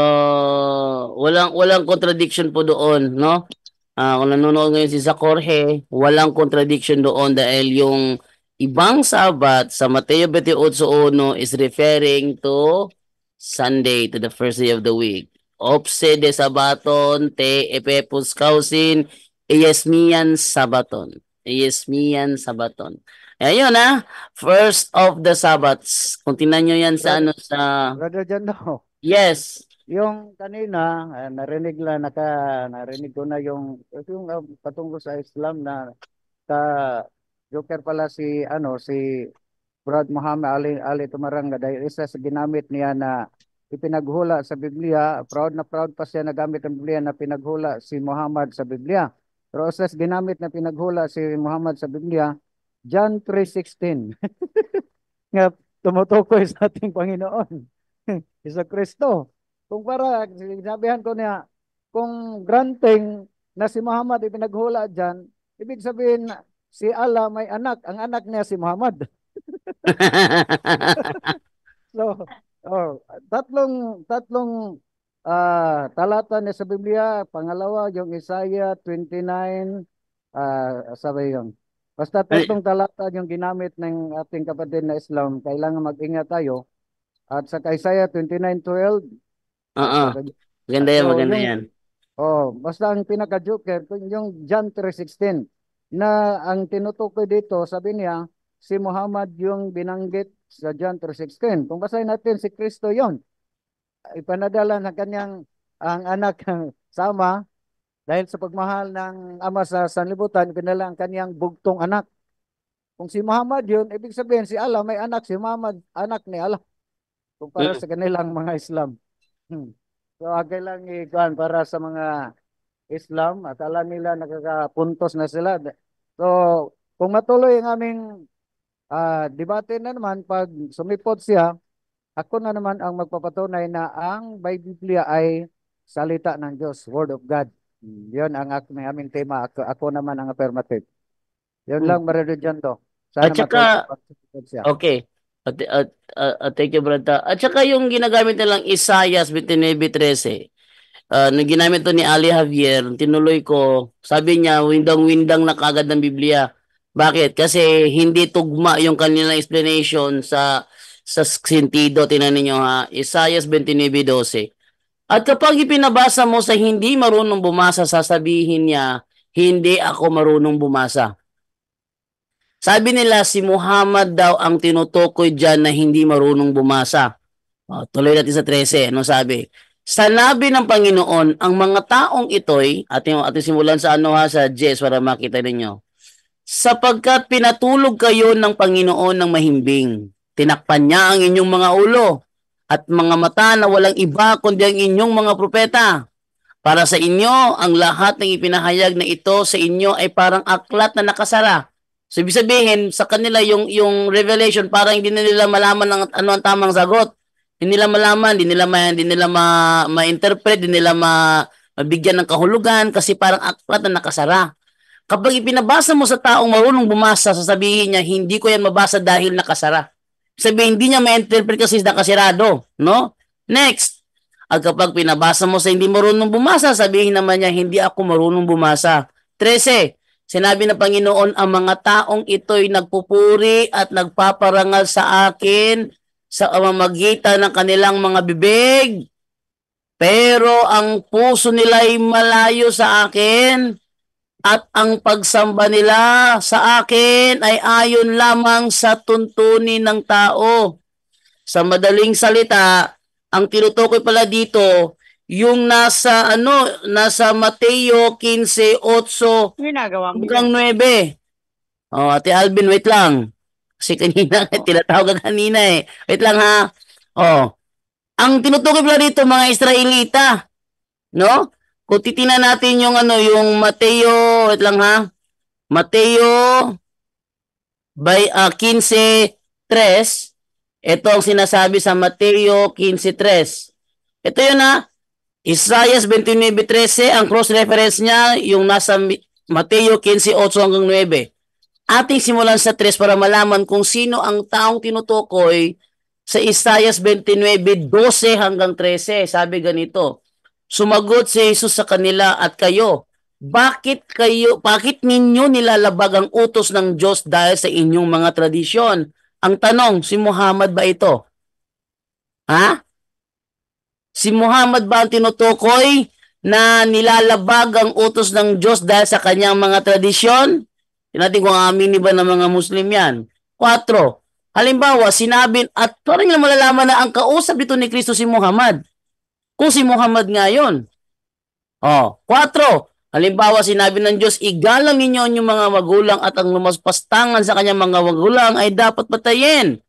walang contradiction po doon, no? Kung nanonood ngayon si Zach Jorge, walang contradiction doon dahil yung ibang Sabat sa Mateo 28:1 is referring to Sunday, to the first day of the week. Opse de Sabaton, te epepus kausin, iesmian Sabaton. Iesmian Sabaton. Ayun first of the Sabbats. Kung tingnan nyo yan sa Brother Jando. Yes. Yung kanina, narinig ko na yung patungkol sa Islam na joker pala si Brad Muhammad Ali Tumaranga dahil isa sa ginamit niya na ipinaghula sa Biblia. Proud na proud pa siya na gamit ang Biblia na pinaghula si Muhammad sa Biblia. Pero isa sa ginamit na pinaghula si Muhammad sa Biblia, John 3:16. Nga tumutukoy sa ating Panginoon. Isa Kristo. Kung para, sinabihan ko niya, kung granting na si Muhammad ipinaghula dyan, ibig sabihin si Allah may anak. Ang anak niya si Muhammad. So, tatlong talata niya sa Biblia. Pangalawa, yung Isaiah 29, sabi yun. Basta tatlong talata yung ginamit ng ating kapatid na Islam. Kailangan mag-ingat tayo. At sa Isaiah 29:12, maganda yan. Basta ang pinaka-joker, yung John 3:16, na ang tinutukoy dito, sabi niya, si Muhammad yung binanggit sa John 3:16. Kung basahin natin, si Kristo yon. Ipanadala na kanyang ang anak sama, dahil sa pagmahal ng ama sa sanlibutan, pinala ang kanyang bugtong anak. Kung si Muhammad yun, ibig sabihin si Allah may anak, si Muhammad anak ni Allah. Kung para sa kanilang mga Islam. So, kailang ikuan para sa mga Islam at alam nila nakakapuntos na sila. So, kung matuloy ang aming debate na naman, pag sumipot siya, ako na naman ang magpapatunay na ang Biblia ay salita ng Diyos, Word of God. Yun ang aming tema. Ako naman ang affirmative. Yun lang, Brother John to. At saka, okay. Thank you, Brad. At saka yung ginagamit nilang Isaiah 29:13, nung ginamit to ni Ali Javier, tinuloy ko, sabi niya, windang-windang na kagad ng Biblia. Bakit? Kasi hindi tugma yung kanilang explanation sa sentido. Tingnan niyo ha, Isaiah 29:12. At kapag ipinabasa mo sa hindi marunong bumasa, sasabihin niya, hindi ako marunong bumasa. Sabi nila si Muhammad daw ang tinutukoy dyan na hindi marunong bumasa. Tuloy natin sa 13. Ano sabi? Sanabi ng Panginoon, ang mga taong ito'y, ating simulan sa sa Jess para makita ninyo. Sapagkat pinatulog kayo ng Panginoon ng mahimbing, tinakpan niya ang inyong mga ulo at mga mata na walang iba kundi ang inyong mga propeta. Para sa inyo, ang lahat ng ipinahayag na ito sa inyo ay parang aklat na nakasara. So, ibig sabihin, sa kanila yung revelation, parang hindi nila malaman ano ang tamang sagot. Hindi nila malaman, hindi nila ma-interpret, hindi nila mabigyan ng kahulugan kasi parang aklat na nakasara. Kapag ipinabasa mo sa taong marunong bumasa, sasabihin niya, hindi ko yan mabasa dahil nakasara. Sabihin, hindi niya ma-interpret kasi nakasirado. No? Next. At kapag pinabasa mo sa hindi marunong bumasa, sabihin naman niya, hindi ako marunong bumasa. 13. Sinabi ng Panginoon, ang mga taong ito'y nagpupuri at nagpaparangal sa akin sa pamamagitan ng kanilang mga bibig. Pero ang puso nila ay malayo sa akin at ang pagsamba nila sa akin ay ayon lamang sa tuntunin ng tao. Sa madaling salita, ang tinutukoy pala dito, yung nasa Mateo 15:8 Ginagawa mo hanggang 9. Ate Alvin, wait lang. Kasi kanina, tinatawag ka kanina eh. Wait lang ha. Ang tinutukoy pala dito, mga Israelita. No? Kung titingnan natin yung yung Mateo, wait lang ha. Mateo 15:3. Ito ang sinasabi sa Mateo 15:3. Ito yun ha. Isaiah 29:13, ang cross-reference niya, yung nasa Mateo 15:8 hanggang 9. Ating simulan sa 3 para malaman kung sino ang taong tinutukoy sa Isaiah 29:12 hanggang 13. Sabi ganito, sumagot si Jesus sa kanila at kayo, bakit ninyo nilalabag ang utos ng Diyos dahil sa inyong mga tradisyon? Ang tanong, si Muhammad ba ito? Ha? Si Muhammad ba ang tinutukoy na nilalabag ang utos ng Diyos dahil sa kanyang mga tradisyon? Tinatin kung aminin ba ng mga Muslim yan. 4. Halimbawa, sinabi, at parang nila malalaman na ang kausap dito ni Kristo si Muhammad. Kung si Muhammad nga yun. 4. Halimbawa, sinabi ng Diyos, igalang ninyo ang mga magulang at ang lumaspastangan sa kanyang mga magulang ay dapat patayin.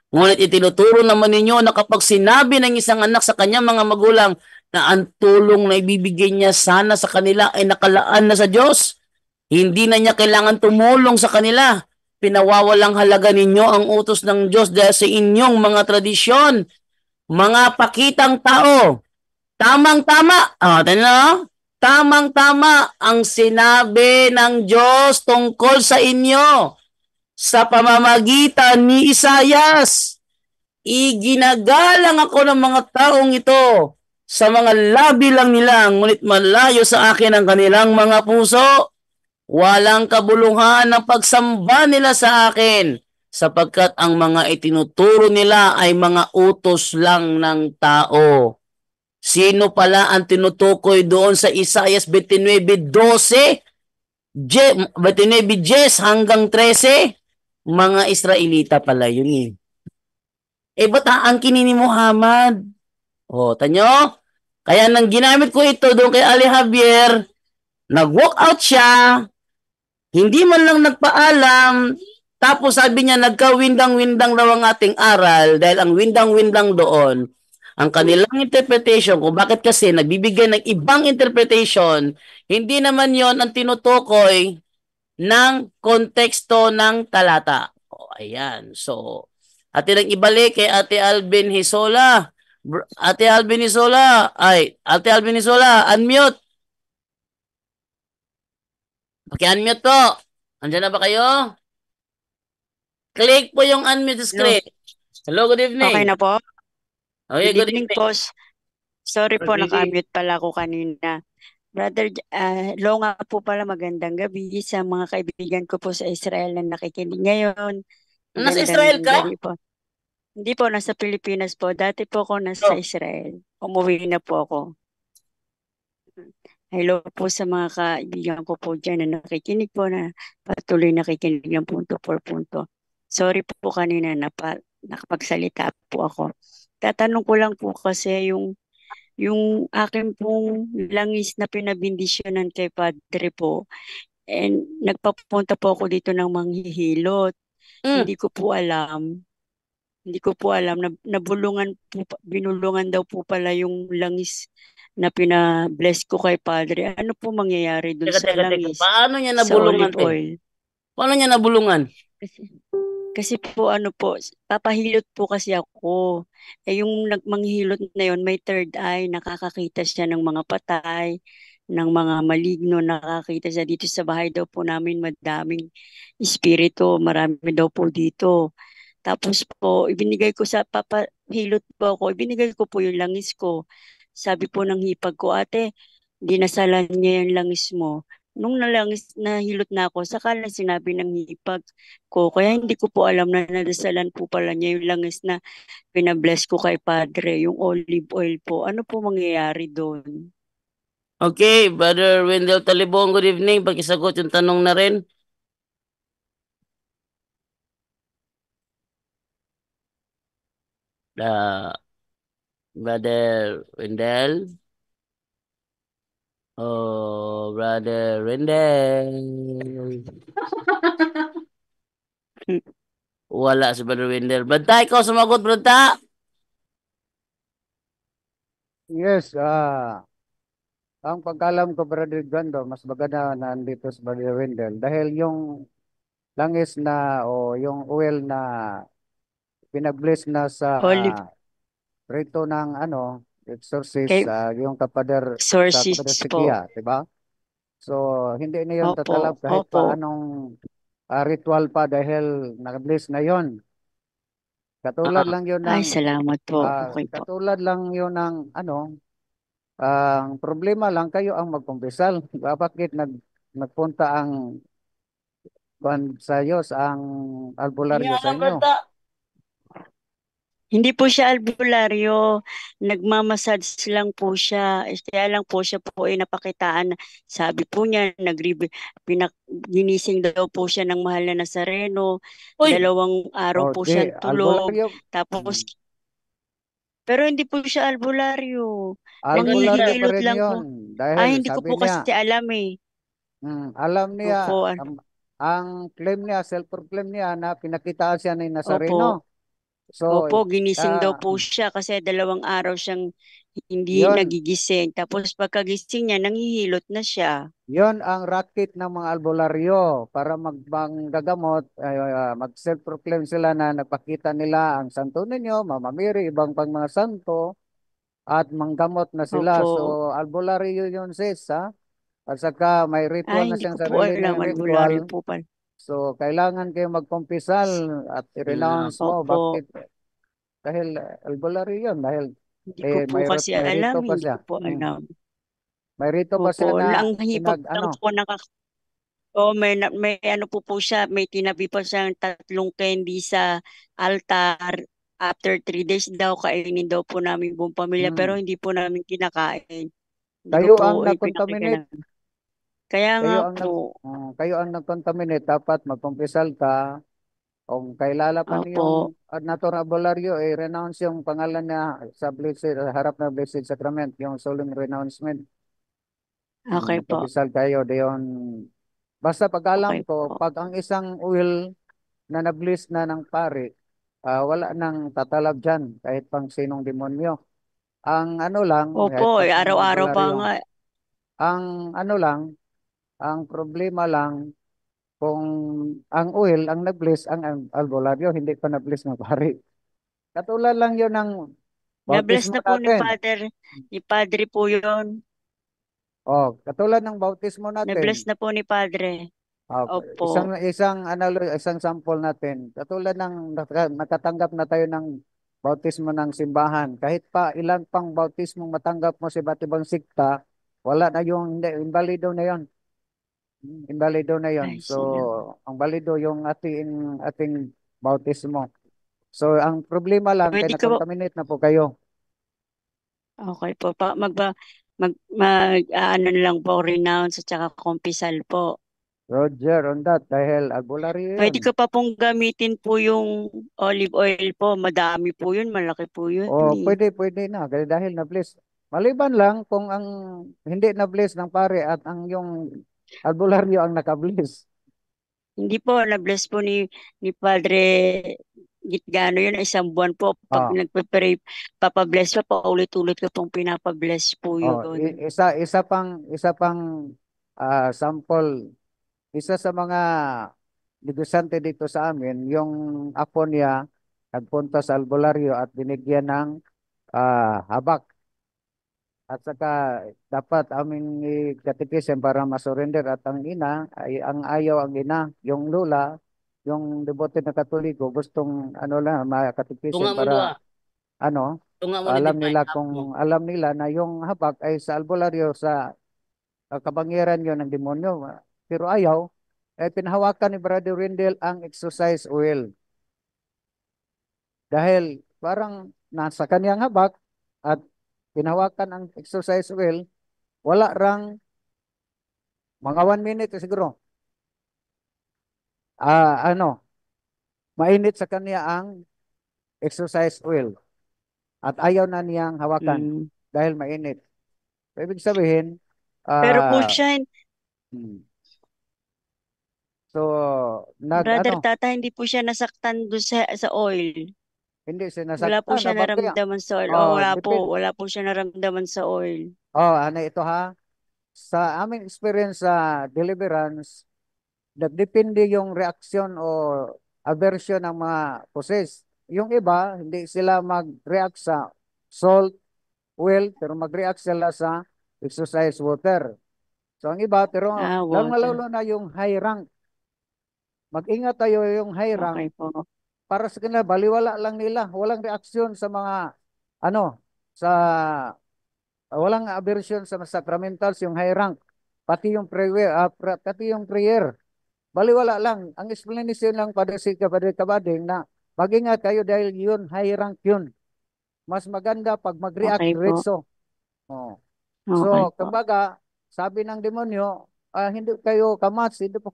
Ngunit itinuturo naman ninyo na kapag sinabi ng isang anak sa kanyang mga magulang na ang tulong na ibibigay niya sana sa kanila ay nakalaan na sa Diyos, hindi na niya kailangan tumulong sa kanila. Pinawawalang halaga ninyo ang utos ng Diyos dahil sa inyong mga tradisyon. Mga pakitang tao. Tamang-tama. Tamang-tama ang sinabi ng Diyos tungkol sa inyo. Sa pamamagitan ni Isayas, iginagalang ako ng mga taong ito. Sa mga labi lang nila, ngunit malayo sa akin ang kanilang mga puso. Walang kabuluhan ng pagsamba nila sa akin, sapagkat ang mga itinuturo nila ay mga utos lang ng tao. Sino pala ang tinutukoy doon sa Isaiah 29:12? 29:10 hanggang 13? Mga Israelita pala yun eh. Ba't aangkinin ni Muhammad? Tanyo? Kaya nang ginamit ko ito doon kay Ali Javier, nag-walk out siya, hindi man lang nagpaalam, tapos sabi niya nagka-windang-windang daw ang ating aral dahil ang windang-windang doon, ang kanilang interpretation, kung bakit kasi nagbibigay ng ibang interpretation, hindi naman yon ang tinutukoy ng konteksto ng talata. Ayan. So, atin ang ibalik kay Ate Alvin Hisola. Ate Alvin Hisola, unmute. Paki-unmute po. Andiyan na ba kayo? Click po yung unmute screen. Hello, good evening. Okay na po. Okay, Good evening po. Sorry po, Proceed. naka-mute pala ako kanina. Brother, Lo nga po pala, magandang gabi sa mga kaibigan ko po sa Israel na nakikinig ngayon. Nasa Israel Magandang ka? gabi po. Hindi po, nasa Pilipinas po. Dati po ako nasa Oh. Israel. Umuwi na po ako. Hello po sa mga kaibigan ko po dyan na nakikinig po, na patuloy nakikinig ng punto por punto. Sorry po kanina na nakapagsalita po ako. Tatanong ko lang po kasi yung akin pong langis na pinabindisyonan kay Padre po, and nagpapunta po ako dito ng manghihilot. Mm. Hindi ko po alam. Hindi ko po alam na nabulungan po, binulungan daw po pala yung langis na pina-bless ko kay Padre. Ano po mangyayari dun Teka, sa teka, teka. langis? Paano niya Sa nabulungan, olive te? oil. Paano niya nabulungan? Kasi po ano po, papahilot po kasi ako. Eh yung nagmanghilot na yon may third eye, nakakakita siya ng mga patay, ng mga maligno, nakakita siya dito sa bahay daw po namin, madaming espiritu, marami daw po dito. Tapos po, ibinigay ko sa papahilot po ako, ibinigay ko po yung langis ko. Sabi po ng hipag ko, ate, dinasalan niya yung langis mo. Nung nahilot na ako, saka lang sinabi ng hipag ko. Kaya hindi ko po alam na nadasalan po pala niya yung langis na pinabless ko kay Padre, yung olive oil po. Ano po mangyayari doon? Okay, Brother Wendell Talibong, good evening. Pakisagot yung tanong na rin. Brother Wendell. Oh, Brother Wendell. Wala si Brother Wendell. Banta, ikaw sumagot, Banta. Yes, ang pagkalam ko, Brother Gando, mas maganda na nandito sa Brother Wendell dahil yung langis na o yung oil na pinag-bless na sa Olive rito ng exorcist, kay yung sa kapader sources po. Sikia, di ba? So, hindi na yun Opo, tatalab kahit opo. pa anong ritual pa dahil nag-bless na yon. Katulad lang yun Ay, ng salamat po. Okay po. katulad lang yun ng ang problema lang kayo ang magkumpisal. Bakit nagpunta ang sa Diyos, ang Hindi albularyo nga sa alam, inyo? Banta. Hindi po siya albularyo, nagmamassage lang po siya. Kaya lang po siya po ay napakitaan. Sabi po niya, ginising daw po siya ng mahal na Nazareno. Uy, 2 araw O, po di, siyang tulog. albularyo. Tapos, Hmm. pero hindi po siya albularyo. teka, teka. Albularyo pa Manghihilot rin lang yun. po. Dahil Ay, hindi ko sabi po niya, kasi alam eh. alam niya, Opo, ang claim niya, self-proclaim niya na pinakitaan siya ni opo. Nazareno. So, Opo, ginising daw ah, po siya kasi 2 araw siyang hindi yon nagigising. Tapos pagkagising niya, nanghihilot na siya. yon ang racket ng mga albularyo para maggagamot, mag self-proclaim sila na nagpakita nila ang santo ninyo, Mama Mary, ibang pang mga santo, at manggamot na sila. Opo. So, albularyo yun sis, ha? At saka may Ay, ritual na hindi ko siyang po sarili alam. na Albularyo ritual. po pala. So, kailangan kayo magkumpisal at i-renounce mo. Opo. Bakit? Dahil albularyo yun. Dahil Hindi ko po kasi may alam. rito pa Hindi siya. ko po alam. May rito pa Opo. siya na Ang hipag lang po may ano po siya. May tinabi pa siyang 3 candy sa altar. After 3 days daw, kainin daw po namin buong pamilya. Pero mm, hindi po namin kinakain. Hindi ko kayo po ang nag-contaminate. ipinakikailan. Kaya nga Kayo ang po. kayo ang nag-contaminate. Dapat magkumpisal ka. Kung kailala pa Opo. niyong natural albularyo, renounce yung pangalan niya sa blessed, harap na blessed sacrament, yung solemn renouncement. Okay po. Magkumpisal kayo. Dayon, basta pag-alam Okay ko, po. pag ang isang oil na na-bless na ng pari, wala nang tatalab dyan kahit pang sinong demonyo. Ang ano lang, Opo. kahit pang sinong Araw-araw pa albularyo. nga. Ang ano lang, ang problema lang, kung ang oil, ang nag-bless, ang albularyo, hindi pa na-bless ng pari. Katulad lang yun ng Na-bless bautismo na po ni natin. Father. Ni Padre po yun. Oh, katulad ng bautismo Na-bless natin. na po ni Padre. Oh, Opo. isang sample natin. Katulad ng nakatanggap na tayo ng bautismo ng simbahan. Kahit pa ilan pang bautismong matanggap mo sa iba't ibang sikta, wala na yung, hindi, invalido na yon. Invalido na yon. Ay, So, salamat. ang valido yung ating bautismo. So, ang problema lang, kay Pwede ka po, na-contaminate na po kayo. okay po, ano na lang po, renounce at saka kumpisal po. Roger, on that, dahil albularyo yun. Pwede ko pa pong gamitin po yung olive oil po. Madami po yun, malaki po yun O, eh. pwede na, dahil na-bless. Maliban lang kung ang hindi na-bless ng pare at ang yung albularyo ang naka-bless. Hindi po, na-bless po ni Padre Gitgano yun, isang buwan po. Pag Ah, nagpe-pray, papabless pa, paulit-ulit ko pong pinapabless po yun. isa pang sample, isa sa mga negosante dito sa amin, yung apo niya nagpunta sa albularyo at binigyan ng habak. At saka dapat aming katikisin para masurrender at ang ina, ay ang ayaw ang ina, yung lula, yung devoted na Katoliko, gustong ano lang, Tunga makatikisin mo duha. para ano, Tunga mo ni Divine. App mo. alam nila na yung habak ay sa albularyo sa kabangiran yun ng demonyo. Pero ayaw, ay pinahawakan ni Brother Wendell ang exercise oil. Dahil parang nasa kanyang habak at pinahawakan ang exercise oil, wala rang mga 1 minute siguro. Ano, mainit sa kanya ang exercise oil at ayaw na niyang hawakan Mm. dahil mainit. So, ibig sabihin, Pero po ah, siya, hmm. So, Brother ano, Tata, hindi po siya nasaktan doon sa oil. hindi Wala po sinasaktan na siya bagya. naramdaman sa oil. Oh, Wala po siya naramdaman sa oil. ano ito ha? Sa aming experience sa deliverance, nagdepende yung reaksyon o aversion ng mga possessed. Yung iba, hindi sila mag-react sa salt, oil, pero mag-react sila sa exercise water. So ang iba, pero Water. lalo na yung high rank. Mag-ingat tayo yung high rank Okay po. para sa kanila, baliwala lang nila. Walang reaksyon sa mga, ano, sa, walang aversion sa mga sacramentals, yung high rank. Pati yung prayer. Baliwala lang. Ang explanation lang pada si Kapatid Kabading na mag-ingat kayo dahil yun, high rank yun. Mas maganda pag mag-react Okay po. diretso. Oh. Okay So, po. kumbaga, sabi ng demonyo, hindi kayo kamats, hindi po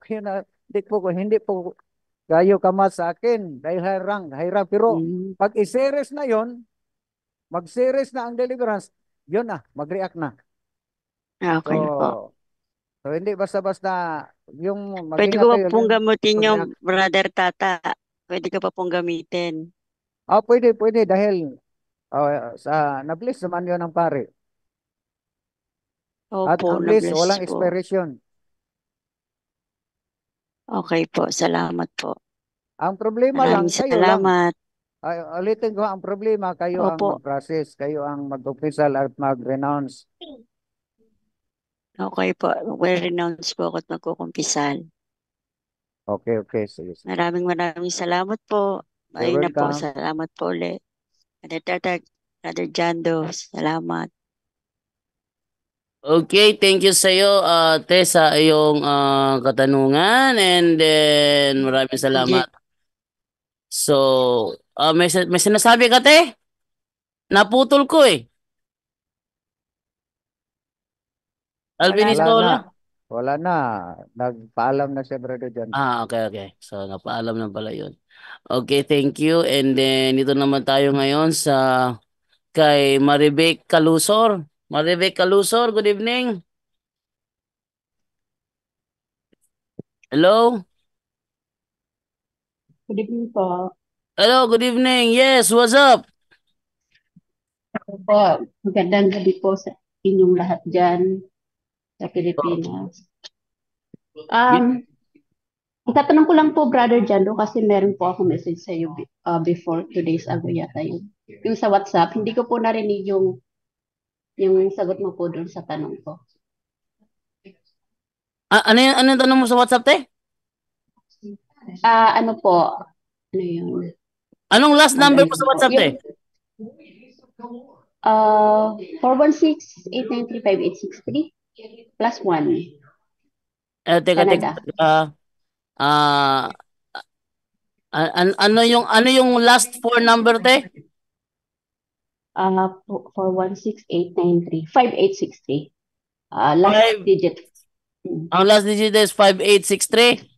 kayo kamats sa akin dahil high rank. Pero Mm. pag iseres na yon, mag-series na ang deliverance, yun na, mag-react na. Okay po. So hindi basta-basta yung Pwede mag-ingat ko pa kayo pong yung gamitin yung mag-react. Brother Tata. Pwede ko pa pong gamitin. Pwede dahil na-bless naman yun ng pare. At Opo, ang bliss, na-bless walang po. expiration. Okay po, salamat po. Ang problema lang, Maraming kayo lang. salamat. Ulitin ko, ang problema, kayo ang Opo, mag-process, kayo ang mag-official at mag-renounce. okay po. Mag-renounce po ako at magkukumpisal. Okay, sige. Maraming salamat po. You're Ayun na po, welcome. salamat po ulit. Brother Tata, Brother Jando, salamat. Okay, thank you sa iyo, Te, sa iyong katanungan, and then maraming salamat. So, may sinasabi ka, Te? Naputol ko eh. Alvin Wala Wala na. Isola? Wala na. Nagpaalam na siya, Brother John. Okay. So, napaalam na pala yun. Okay, thank you. And then, ito naman tayo ngayon sa kay Maribek Calusor. Maribek Calusor, good evening. Hello? Good evening po. Hello, good evening. Yes, what's up? Ako po, magandang gabi po sa inyong lahat dyan sa Pilipinas. Itatanong ko lang po, Brother Jando, kasi meron po ako message sa iyo before 2 days ago yata yun. Yung sa WhatsApp, hindi ko po narinig yung sagot mo po doon sa tanong ko. Ano yung tanong mo sa WhatsApp, Te? Ano po? Ano yun? Anong last number mo sa Mag-ano po. WhatsApp, te? Yung 416-893-5863 plus 1 Teka, Canada. ah, ano yung last four number, te? 416-893-5863. Last Five, digit. Mm. ang last digit is 5863.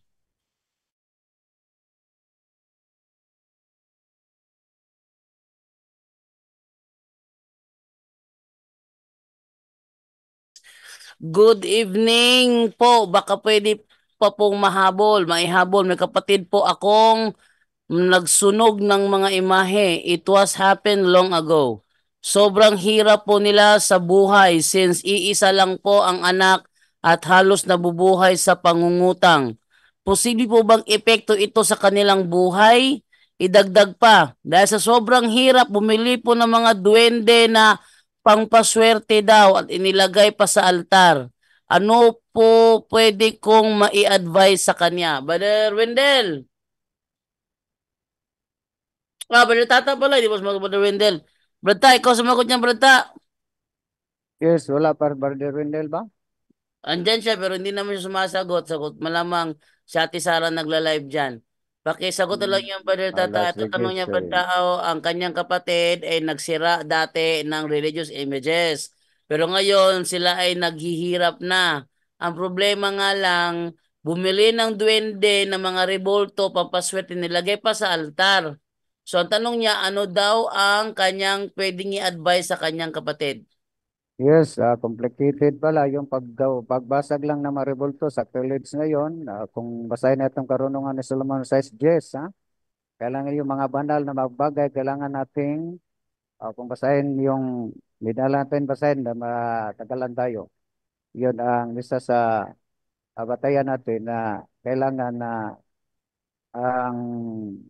Good evening po. Baka pwede pa pong maihabol. May kapatid po akong nagsunog ng mga imahe. It was happened long ago. Sobrang hirap po nila sa buhay since iisa lang po ang anak at halos nabubuhay sa pangungutang. Posible po bang epekto ito sa kanilang buhay? Idagdag pa, dahil sa sobrang hirap, bumili po ng mga duwende na pangpaswerte daw at inilagay pa sa altar. Ano po pwede kong mai-advise sa kanya? Brother Wendell. Brother Tata pala, di ba sumagot Brother Wendell? Brother Ta, ikaw sumagot niyan, Brother Ta. Yes, wala pa Brother Wendell ba? Andyan siya pero hindi naman siya sumasagot. Sagot malamang si Ate Sara nagla-live dyan. Pakisagot na lang yung Brother Tata. Ito Sige, tanong niya, Brother Tao, ang kanyang kapatid ay nagsira dati ng religious images. Pero ngayon sila ay naghihirap na. Ang problema nga lang, bumili ng duwende ng mga rebolto, pampaswerte, nilagay pa sa altar. So ang tanong niya, ano daw ang kanyang pwedeng i-advise sa kanyang kapatid? Yes, complicated pala yung pagbasag lang ng mga rebulto sa college ngayon. Kung basahin natin karunungan ni Solomon 6:10, kailangan yung mga banal na magbagay, kailangan nating, kung basahin yung, hindi na lang natin basahin na matagalan tayo. Yun ang isa sa batayan natin na kailangan na ang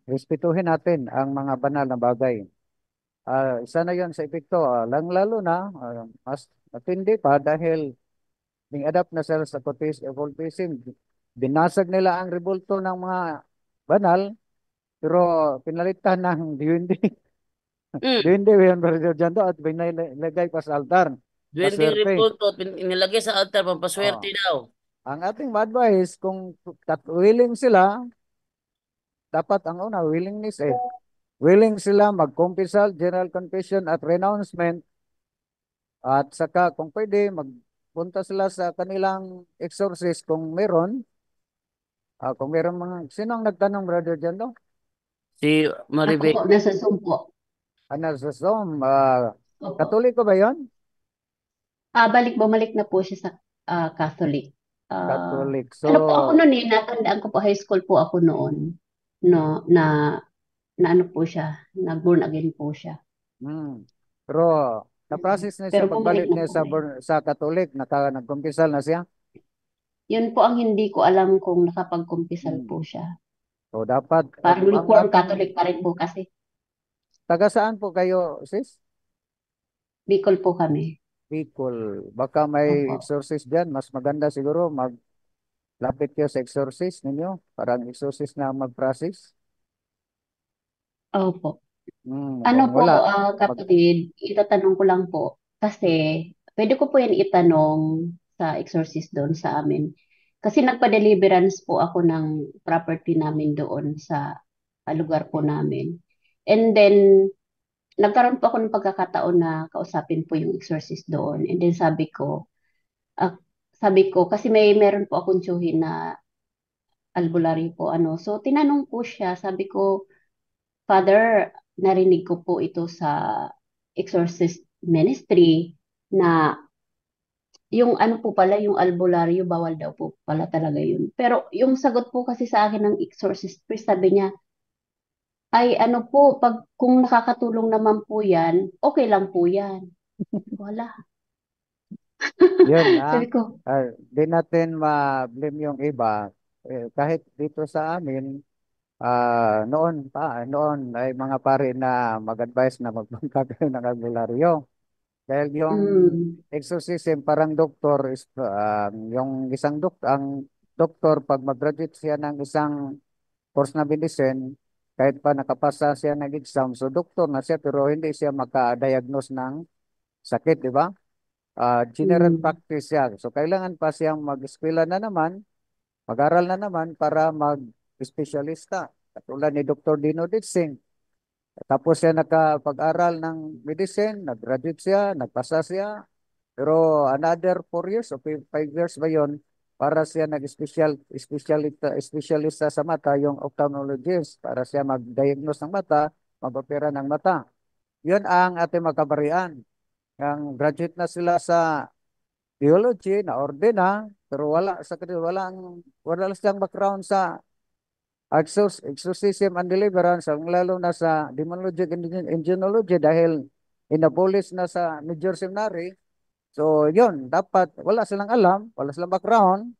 respetuhin natin ang mga banal na bagay. Isa na yun sa epekto, lalo na, mas matindi pa dahil ning-adapt na sila sa occultism. Binasag nila ang rebulto ng mga banal, pero pinalitan ng diwindi. Mm. Diwindi yun, Brother Jando, at binilagay pa sa altar. Duwending Paswerte. revolto, inilagay sa altar, pampaswerte Oh. daw. Ang ating advice, kung willing sila, dapat ang una, willingness willing sila mag-confessal, general confession at renouncement, at saka kung pwede, magpunta sila sa kanilang exorcist kung meron. Kung meron mga, sino ang nagtanong, Brother Jando? Si Ako Maribel. po, nasa Zoom po. Ano sa Zoom? Opo. Katoliko ba yon? Bumalik na po siya sa Catholic. Catholic. So, Ano po ako noon natandaan ko po, high school po ako noon. No, na ano po siya, na born again po siya. Pero na-process na Pero siya bumalik pagbalik na niya po sa ngayon. sa Catholic, nagkumpisal na siya. Yun po ang hindi ko alam kung nakapag-kumpisal po siya. So dapat Parang ang lukewarm ating Catholic pa rin po kasi. taga saan po kayo, sis? Bicol po kami. Bicol. Baka may Opo. exorcist diyan, mas maganda siguro maglapit kayo sa exorcist ninyo, parang exorcist na mag-process. Opo. Kung Ano po, wala, kapatid, itatanong ko lang po. Kasi, pwede ko po yan itanong sa exorcist doon sa amin. Kasi nagpa-deliverance po ako ng property namin doon sa lugar po namin. And then, nagkaroon po ako ng pagkakataon na kausapin po yung exorcist doon. And then sabi ko, kasi meron po akong tiyuhin na albularyo po, ano. So, tinanong ko siya, sabi ko, Father, narinig ko po ito sa exorcist ministry na yung ano po pala, yung albularyo, bawal daw po pala talaga yun. Pero yung sagot po kasi sa akin ng exorcist priest, sabi niya, ay ano po, kung nakakatulong naman po yan, okay lang po yan. Wala. yun Sabi ko, di natin ma-blame yung iba. Kahit dito sa amin, noon ay mga pare na mag-advise na magpunta kayo ng albularyo. Dahil yung mm, exorcism parang doktor is yung ang doktor pag mag-graduate siya ng isang course na medicine, kahit pa nakapasa siya nag-exam, so doktor na siya pero hindi siya maka-diagnose ng sakit, di ba? General Mm. practice siya. So kailangan pa siyang mag-eskwela na naman, mag-aral na naman para mag-espesyalista. Katulad ni Dr. Dino Ditsing. Tapos siya nakapag-aral ng medicine, nag-graduate siya, nagpasa siya. Pero another 4 years o 5 years ba yon para siya specialista sa mata, yung ophthalmologist, para siya mag-diagnose ng mata, mag-opera ng mata. Yun ang ating magkabarian. Ang graduate na sila sa theology, na ordina, pero wala siyang background sa exorcism and deliverance, ang lalo na sa demonology and genealogy dahil inabolish na sa major seminary. So, yun, dapat wala silang alam, wala silang background.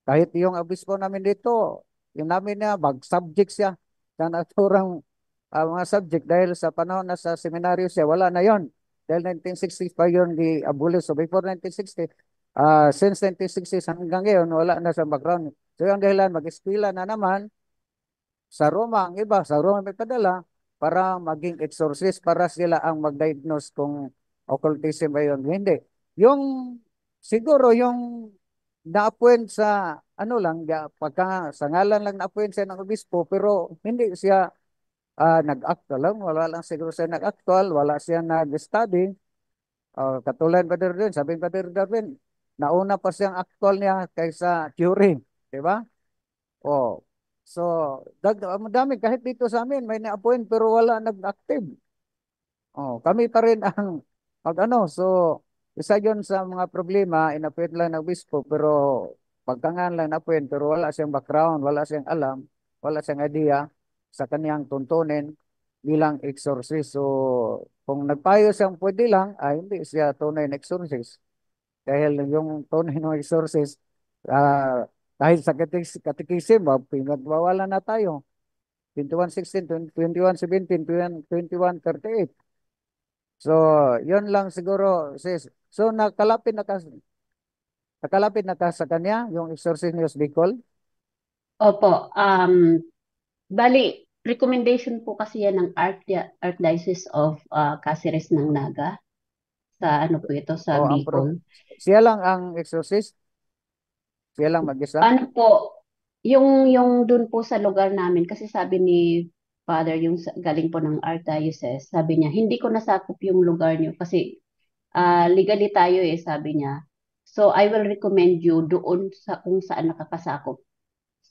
Kahit yung obispo namin dito, yung namin na mag-subject siya sa naturang mga subject dahil sa panahon na sa seminaryo siya, wala na yon. Dahil 1960 pa yun di-abolish. So, before 1960, since 1960 hanggang ngayon, wala na sa background. So, yung dahilan, mag-eskwela na naman sa Roma, ang iba, sa Roma may padala para maging exorcist, para sila ang mag-diagnose kung occultism ba yun. Hindi. Yung, siguro yung na-appoint sa, ano lang, pagka sa ngalan lang na-appoint siya ng obispo, pero hindi siya nag-actual lang, wala lang siguro siya nag-actual, wala siya nag-study. Katulad ba din, sabi ba din, nauna pa siyang actual niya kaysa theory, di ba? Oh. So, madami kahit dito sa amin may na-appoint pero wala nag-active. Oh, kami pa rin ang mag-ano. So, isa yun sa mga problema, in-appoint lang ng bispo pero pagkangan lang na-appoint pero wala siyang background, wala siyang alam, wala siyang idea sa kaniyang tuntunin bilang exorcist. So, kung nagpayo siyang pwede lang, ay hindi siya tunay na exorcist. Dahil yung tunay ng exorcist, ah dahil sa katikisim, pinagbawalan na tayo. 21:16, 21:17, 21:38. So, yun lang siguro, sis. So, nakalapit na ka sa kanya, yung exorcist ni Bicol. Opo. Bali, recommendation po kasi yan ng Archdiocese of Cáceres ng Naga sa ano po ito, sa O, Bicol. siya lang ang exorcist. Siya lang mag-isa. Ano po, yung dun po sa lugar namin, kasi sabi ni Father, yung galing po ng Archdiocese, sabi niya, hindi ko nasakop yung lugar niyo kasi legally tayo sabi niya. So, I will recommend you doon sa kung saan nakakasakop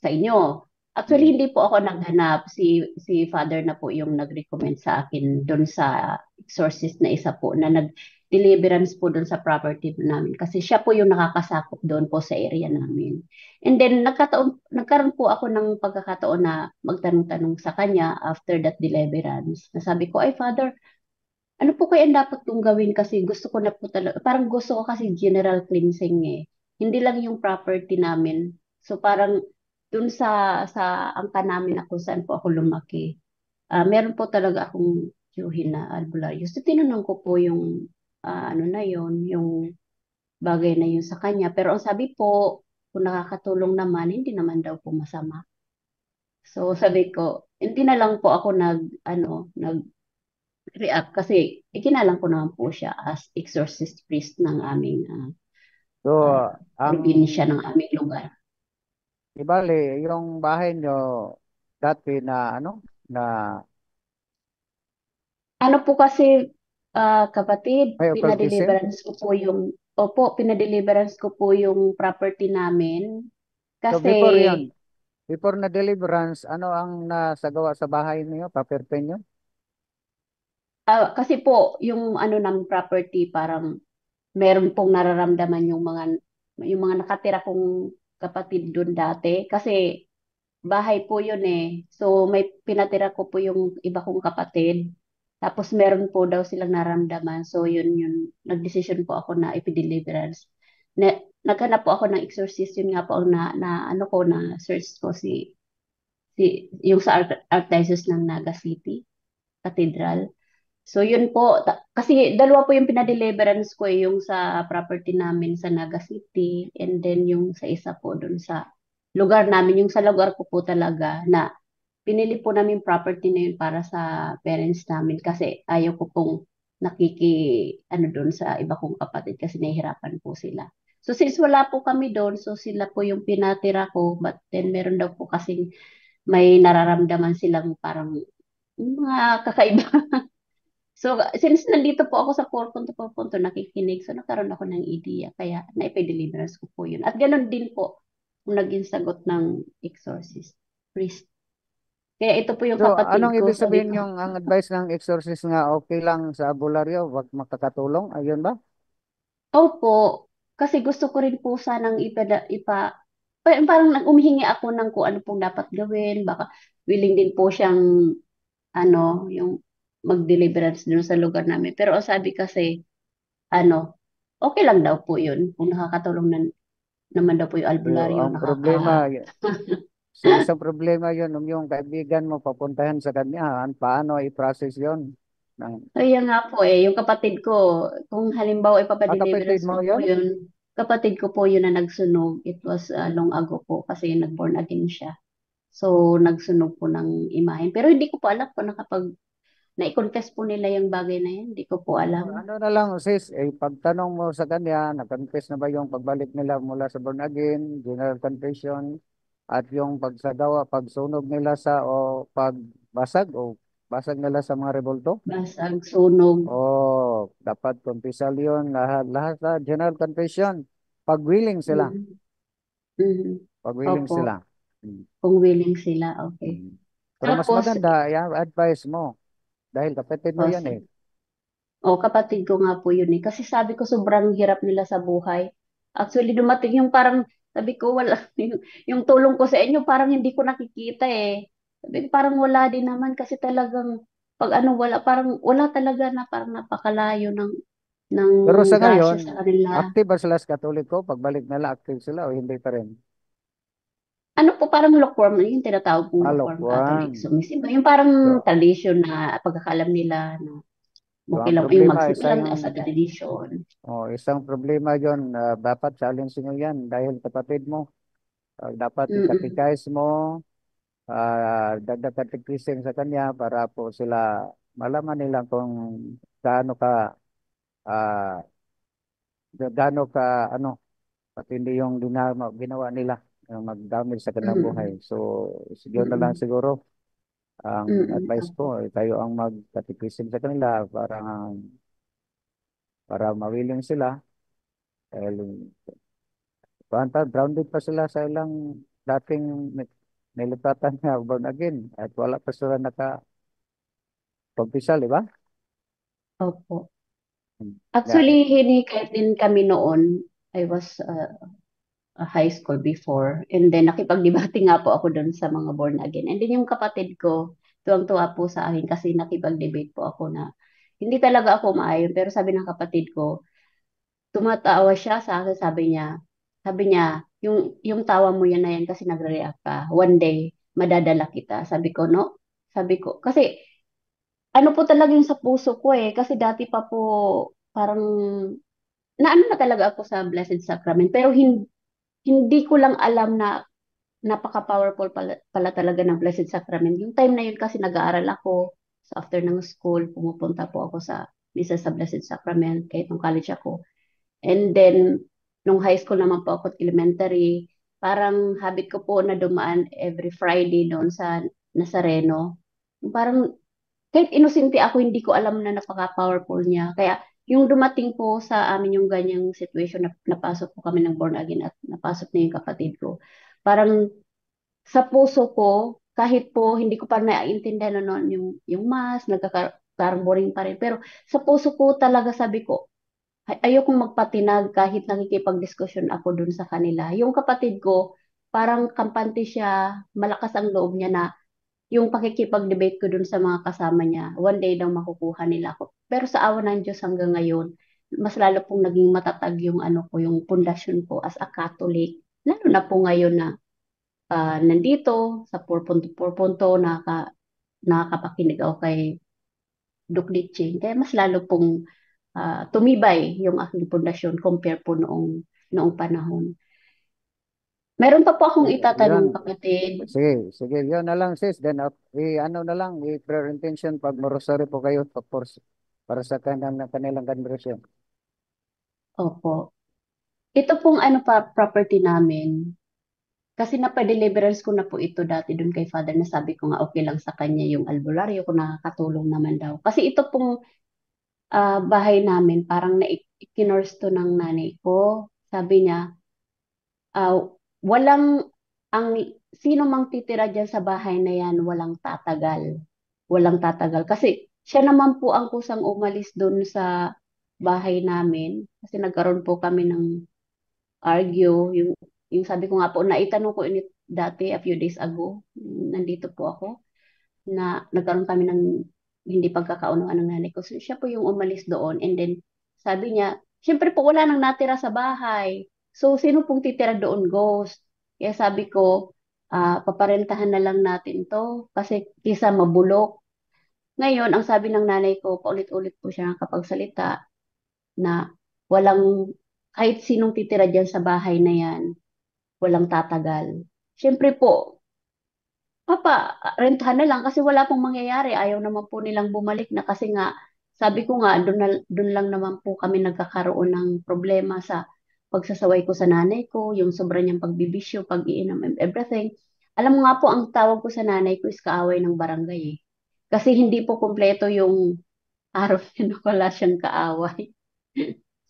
sa inyo. Actually, hindi po ako naghanap. Si Father na po yung nag-recommend sa akin doon sa exorcist na isa po na nag-deliverance po doon sa property namin. Kasi siya po yung nakakasakop doon po sa area namin. And then, nagkaroon po ako ng pagkakataon na magtanong-tanong sa kanya after that deliverance. Nasabi ko, ay Father, ano po kaya ang dapat kong gawin kasi gusto ko na po talaga, parang gusto ko kasi general cleansing Hindi lang yung property namin. So parang dun sa angka namin ako saan po ako lumaki. Meron po talaga akong tiyuhin na albularyo. So tinanong ko po yung ano na yon, yung bagay na yun sa kanya. Pero ang sabi po, kung nakakatulong naman, hindi naman daw po masama. So sabi ko, hindi na lang po ako nag-react kasi ikinalang ko naman po siya as exorcist priest ng aming So, ang probinsya ng aming lugar. ibali, yung bahay nyo dati na ano, na Ano po kasi kapatid, may occultism. pinadeliverance ko po yung property namin So, kasi before yan, before na deliverance, ano ang nasagawa sa bahay niyo, property niyo? kasi po yung ano ng property parang meron pong nararamdaman yung mga nakatira kong kapatid doon dati kasi bahay po yun So may pinatira ko po yung iba kong kapatid. Tapos meron po daw silang naramdaman. So yun, nagdesisyon po ako na ipideliverance. Naghanap po ako ng exorcist. Yun nga po ang ano ko na search ko yung sa Archdiocese ng Naga City Cathedral. So yun po, kasi dalawa po yung pinadeliverance ko yung sa property namin sa Naga City and then yung sa isa po doon sa lugar namin, yung sa lugar ko po talaga na pinili po namin property na yun para sa parents namin kasi ayaw ko pong ano doon sa iba kong kapatid kasi nahihirapan po sila. So since wala po kami doon, so sila po yung pinatira ko, but then meron daw po kasing may nararamdaman silang parang mga kakaiba. So since nandito po ako sa Porpunto, nakikinig, so nagkaroon ako ng idea, kaya naipay-deliverance ko po yun. At ganun din po kung naging sagot ng exorcist priest. Kaya ito po yung So, kapatid anong ko, ibig sabi sabihin ko, yung ang advice ng exorcist nga okay lang sa albularyo, wag makakatulong? Ayun ba? opo, kasi gusto ko rin po sanang parang umihingi ako ng kung ano pong dapat gawin, baka willing din po siyang, yung mag-deliverance dun sa lugar namin. Pero ang sabi kasi, ano, okay lang daw po yun, kung nakakatulong naman daw po yung So, albularyo, ang problema, so isang problema yun, yung kaibigan mo papuntahan sa kanya, paano i-process yun? Ng, Kaya nga po yung kapatid ko, kung halimbawa kapatid ipapadeliverance mo ko po yun? yun, kapatid ko po yun na nagsunog. It was long ago po kasi nag-born again siya. So, nagsunog po ng imahen. Pero hindi ko po alam kung na-confess po nila yung bagay na yan. Hindi ko po alam. Ano na lang sis, pagtanong mo sa kanya, na-confess na ba yung pagbalik nila mula sa born again, general confession, at yung pagsunog nila sa o pagbasag o basag nila sa mga rebulto? Basag, sunog. Oh, dapat confessal yun, lahat sa general confession. Pag willing sila, Mm, mm. pag willing Opo, sila. Mm, kung willing sila, okay. mm. Pero mas Tapos, maganda, advice mo, dahil kapatid mo yan eh. kapatid ko nga po yun eh. Kasi sabi ko sobrang hirap nila sa buhay. Actually, dumating yung parang, sabi ko, wala, yung tulong ko sa inyo, parang hindi ko nakikita eh. Sabi ko, parang wala din naman kasi talagang, pag wala, parang wala talaga na parang napakalayo ng Pero sa grasya ngayon, sa kanila. active ba sila sa Katoliko? Pagbalik nila, active sila o hindi pa rin? Ano po, parang lukewarm, yung tinatawag kong lukewarm Catholic. Lukewarm. So, yung parang So, tradition na pagkakalam nila na so okay ang lang, yung problema, magsimba lang as a tradition. isang problema yon, dapat challenge mo yan dahil kapatid mo, dapat Mm-mm. ikatikais mo, dagdag katikising sa kanya para po sila malaman nila kung gaano ka, ah, gaano ka, ano, patindi yung ginawa nila, yung mag-damage sa kanilang buhay. Mm-mm. So, yun na lang Mm-mm. siguro. Ang Mm-mm. advice ko, Opo. tayo ang magkatikisim sa kanila para mawiling sila. Dahil grounded pa sila sa ilang dating nilipatan na born again at wala pa sila naka-pagpisal, di ba? Opo. Yeah. Actually, hinikayat din kami noon. I was a high school before. And then, nakipagdebate nga po ako doon sa mga born again. And then, yung kapatid ko, tuwang-tuwa po sa akin kasi nakipag-debate po ako na hindi talaga ako maayon. Pero sabi ng kapatid ko, tumatawa siya sa akin, sabi niya, yung tawa mo yan na yan kasi nagre-react ka. One day, madadala kita. Sabi ko, no? Sabi ko, kasi ano po talaga yung sa puso ko eh. Kasi dati pa po, parang, naano na talaga ako sa Blessed Sacrament. Pero hindi ko lang alam na napaka-powerful pala talaga ng Blessed Sacrament. Yung time na yun kasi nag-aaral ako. So after ng school, pumupunta po ako sa misa sa Blessed Sacrament kahit nung college ako. And then, nung high school naman po ako at elementary, parang habit ko po na dumaan every Friday doon sa Nazareno. Parang kahit inosente ako, hindi ko alam na napaka-powerful niya. Kaya yung dumating po sa amin yung ganyang situation na napasok po kami ng born again at napasok na yung kapatid ko. Parang sa puso ko, kahit po hindi ko pa naiintindihan noon yung mass, parang boring pa rin. Pero sa puso ko talaga sabi ko, ayokong magpatinag kahit nakikipag-diskusyon ako dun sa kanila. Yung kapatid ko, parang kampante siya, malakas ang loob niya na yung pakikipag-debate ko dun sa mga kasama niya, one day daw makukuha nila ako. Pero sa awa ng Diyos hanggang ngayon, mas lalo pong naging matatag yung yung pundasyon ko as a Catholic. Lalo na po ngayon na nandito sa Purpunto, nakakapakinig ako kay Duke Litching. Kaya mas lalo pong tumibay yung aking pundasyon compare po noong panahon. Meron pa po akong Yun, itatanong, kapatid. sige, yun na lang sis. Then, ano na lang, prayer intention pag morosary po kayo, para sa kanilang conversion. Opo. Ito pong ano pa, property namin. Kasi napa-deliverance ko na po ito dati dun kay Father na sabi ko nga okay lang sa kanya yung albularyo kung nakakatulong naman daw. Kasi ito pong bahay namin, parang ikinors to ng nanay ko. Sabi niya, ah, walang, ang sino mang titira dyan sa bahay na yan, walang tatagal. Walang tatagal. Kasi siya naman po ang kusang umalis doon sa bahay namin. Kasi nagkaroon po kami ng argue. Yung sabi ko nga po, naitanong ko ini dati a few days ago. Nandito po ako na nagkaroon kami ng hindi pagkakaunawaan ng nanay ko. So, siya po yung umalis doon. And then, sabi niya, syempre po wala nang natira sa bahay. So, sino pong titira doon? Ghost. Kaya sabi ko, paparentahan na lang natin to kasi kisa mabulok. Ngayon, ang sabi ng nanay ko, paulit-ulit po siya nakapagsalita na walang, kahit sinong titira dyan sa bahay na yan, walang tatagal. Syempre po, rentahan na lang kasi wala pong mangyayari. Ayaw naman po nilang bumalik na kasi nga, sabi ko nga, doon lang naman po kami nagkakaroon ng problema sa pagsasaway ko sa nanay ko, yung sobra niyang pagbibisyo, pag-iinom, and everything. Alam mo nga po, ang tawag ko sa nanay ko is kaaway ng barangay eh. Kasi hindi po kumpleto yung araw na wala siyang kaaway.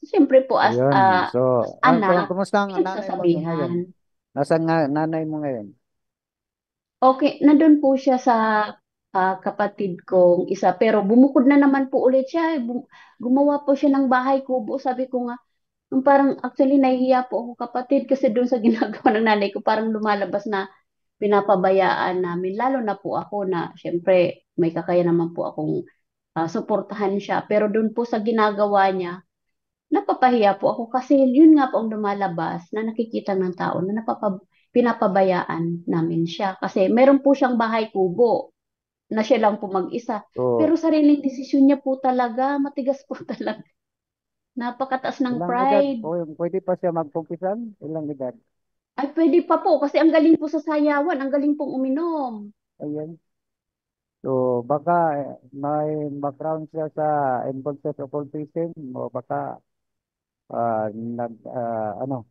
Siyempre po, Ayun. So, as anak, kumusta ang nanay mo ngayon? pinagsasabihan. Nasaan nga nanay mo ngayon? Okay, nandun po siya sa kapatid kong isa. Pero bumukod na naman po ulit siya. Gumawa po siya ng bahay kubo. Sabi ko nga, yung parang actually nahihiya po ako kapatid kasi doon sa ginagawa ng nanay ko parang lumalabas na pinapabayaan namin. Lalo na po ako na syempre may kakaya naman po akong suportahan siya. Pero doon po sa ginagawa niya, napapahiya po ako kasi yun nga po ang lumalabas na nakikita ng tao na pinapabayaan namin siya. Kasi meron po siyang bahay kubo na siya lang po mag-isa. Pero So, sariling desisyon niya po talaga, matigas po talaga. Napakataas ng ilang edad? pride. Pwede pa siya magkumpisan? Ilang edad? Ay, pwede pa po kasi ang galing po sa sayawan, ang galing pong uminom. Ayan. So, baka may background siya sa involved sa occultism o baka ano,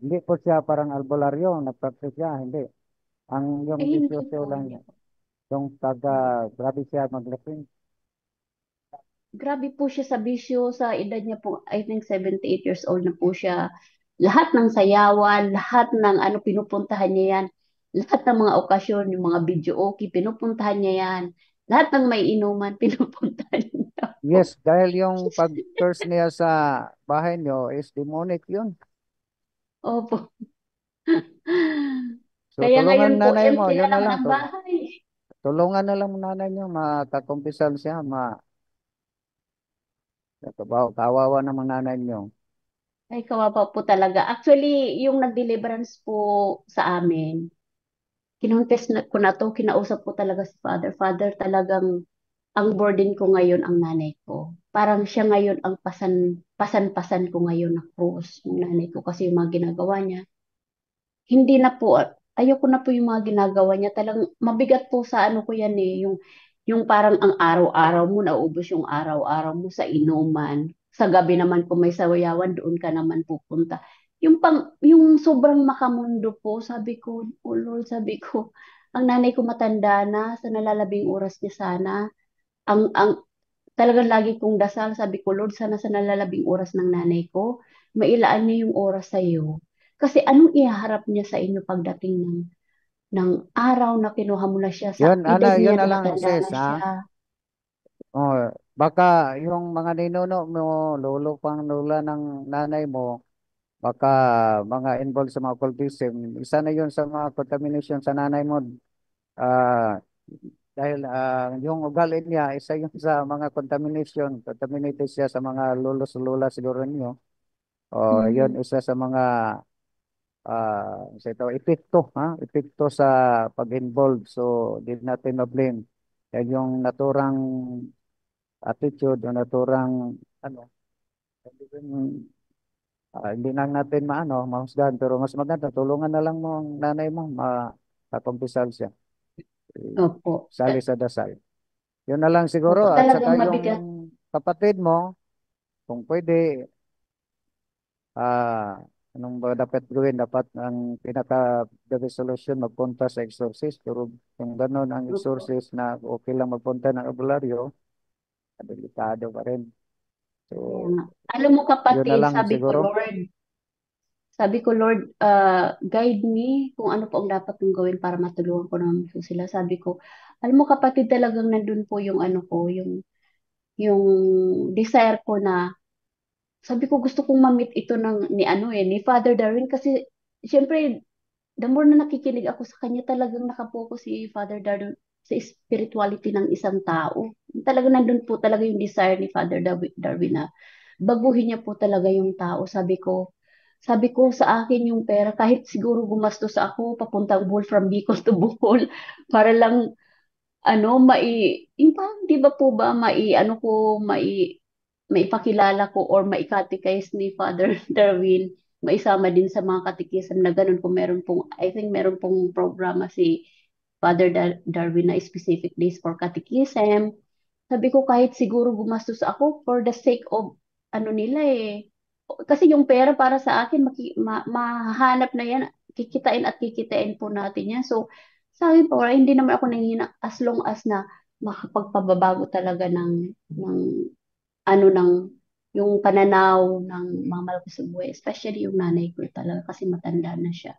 hindi po siya parang albularyo, nag-practice siya, hindi. Yung Eh, hindi bisyoso po, lang hindi niya. po. Yung Hindi. grabe siya maglasing. Grabe po siya sa bisyo, sa edad niya po, I think 78 years old na po siya. Lahat ng sayawan, lahat ng ano, pinupuntahan niya yan. Lahat ng mga okasyon, yung mga video okay, pinupuntahan niya yan. Lahat ng may inuman, pinupuntahan niya Yes, po. dahil yung pag-curse niya sa bahay niyo is demonic yun. Opo. So, Kaya tulungan ngayon po, nanay mo, empty na yun na naman lang. ang bahay. Tulungan na lang nanay niyo, makakumpisal siya, kawawa naman nanay niyo. Ay, kawawa po talaga. Actually, yung nag-deliverance po sa amin, kinonfess na, ko na to, kinausap ko talaga si Father. Father, talagang ang burden ko ngayon ang nanay ko. Parang siya ngayon ang pasan-pasan ko ngayon na cross, yung nanay ko kasi yung mga ginagawa niya. Hindi na po, ayoko na po yung mga ginagawa niya. Talagang mabigat po sa ano ko yan eh, yung parang ang araw-araw mo, naubos yung araw-araw mo sa inuman. Sa gabi naman kung may sawayawan, doon ka naman pupunta. Yung sobrang makamundo po, sabi ko, oh Lord, sabi ko, ang nanay ko matanda na, sa nalalabing oras niya sana. Ang talagang lagi kong dasal, sabi ko, Lord, sana sa nalalabing oras ng nanay ko, mailaan niya yung oras sa iyo. Kasi anong ihaharap niya sa inyo pagdating ng araw na kinuha mo na siya sa edad Yun niya na na lang matanda sis, na ha? siya. Oh, baka yung mga ninuno mo, lolo pang lola ng nanay mo, baka mga involved sa mga occultism, isa na yun sa mga contamination sa nanay mo. Ah, dahil yung ugali niya, isa yun sa mga contaminated siya sa mga lolos lola siguro niyo. O yun, Mm. isa sa mga sa ito, epekto sa pag-involve. So, di natin ma-blame. Yan yung naturang attitude o naturang ano, Hindi na natin mahusgahan, pero mas maganda, tulungan na lang mo ang nanay mo, makakumpisal siya. Opo. Sali sa dasal. Yun na lang Opo, siguro, at talagang saka yung mabigat. kapatid mo, kung pwede, ah, anong ba dapat gawin? Dapat ang the resolution magpunta sa exorcist, pero kung ganun ang Opo. exorcist na okay lang magpunta ng albularyo, delikado pa rin. So, Kaya nga. Alam mo yun na kapatid, lang siguro. Sabi ko, Lord, guide me kung ano po ang dapat kong gawin para matulungan ko naman po sila. Sabi ko, alam mo kapatid, talagang nandun po yung ano ko, yung desire ko na, sabi ko gusto kong ma-meet ito ni Father Darwin kasi syempre the more na nakikinig ako sa kanya, talagang nakapokus si Father Darwin sa spirituality ng isang tao. Talagang nandun po talaga yung desire ni Father Darwin na baguhin niya po talaga yung tao. Sabi ko sa akin yung pera, kahit siguro gumastos ako papuntang Bohol from Bicol to Bohol para lang yung parang, di ba po ba, maipakilala ko or maikatechize ni Father Darwin, maisama din sa mga katikism na ganun kung I think meron pong programa si Father Darwin na specific days for catechism. Sabi ko kahit siguro gumastos ako for the sake of ano nila eh. Kasi yung pera para sa akin mahanap na yan, kikitain at kikitain po natin yan. So sa akin po, hindi naman ako nanghina as long as na makapagpababago talaga ng ng yung pananaw ng mga mahal ko sa buhay, especially yung nanay ko talaga kasi matanda na siya.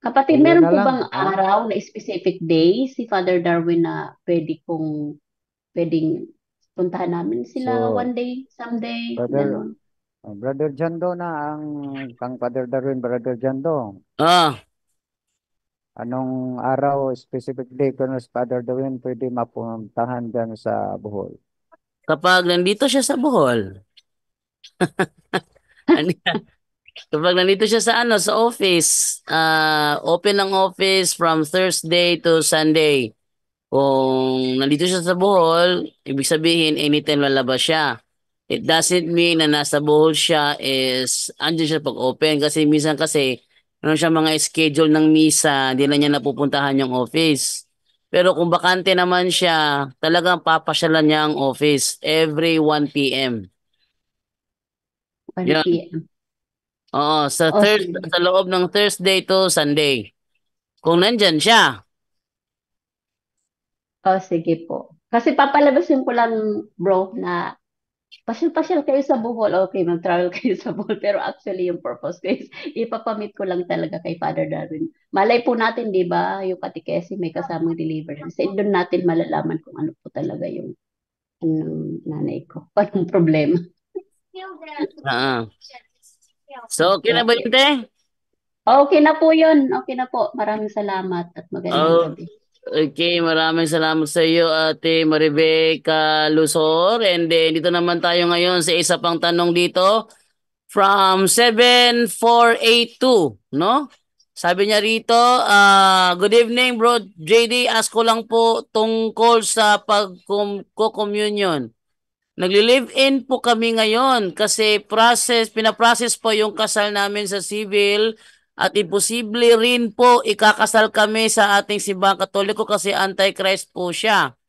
So, Kapatid, yun meron na po lang. bang araw na specific day si Father Darwin na pwedeng puntahan namin sila So, one day, someday, brother, ganun. Brother Jando na ang kang Father Darwin, Brother Jando. Ah, Anong araw, specific day ko na si Father Darwin pwede mapuntahan dyan sa Bohol? kapag nandito siya sa Bohol, ano yan? Kapag nandito siya sa sa office, open ang office from Thursday to Sunday. Kung nandito siya sa Bohol, ibig sabihin anytime lalabas siya. It doesn't mean na nasa Bohol siya is andyan siya pag-open kasi minsan kasi ano siya mga schedule ng misa, hindi na niya napupuntahan yung office. Pero kung bakante naman siya, talagang papasyalan niya ang office every 1 p.m. 1 Yan. p.m. Oo, O sige. Sa loob ng Thursday to Sunday. Kung nandyan siya. O sige po. Kasi papalabasin ko lang, bro, na pasyal-pasyal kayo sa Bohol. Okay, mag-travel kayo sa Bohol. Pero actually, yung purpose ko is ipapamit ko lang talaga kay Father Darwin. Malay po natin, di ba, yung catechesis may kasamang deliverance. Eh, doon natin malalaman kung ano po talaga yung nanay ko. Anong problema. Ah. So, okay na ba Okay. yun, te? Okay na po yun. Okay na po. Maraming salamat at magandang Oh, gabi. okay, maraming salamat sa iyo, Ate Maribeca Luzor. And then, dito naman tayo ngayon sa isa pang tanong dito from 7482, no? Sabi niya rito, good evening, bro JD. Ask ko lang po tungkol sa pag-communion. Nagli-live-in po kami ngayon kasi pinaprocess po yung kasal namin sa civil at imposible rin po ikakasal kami sa ating simbahang katoliko kasi antichrist po siya.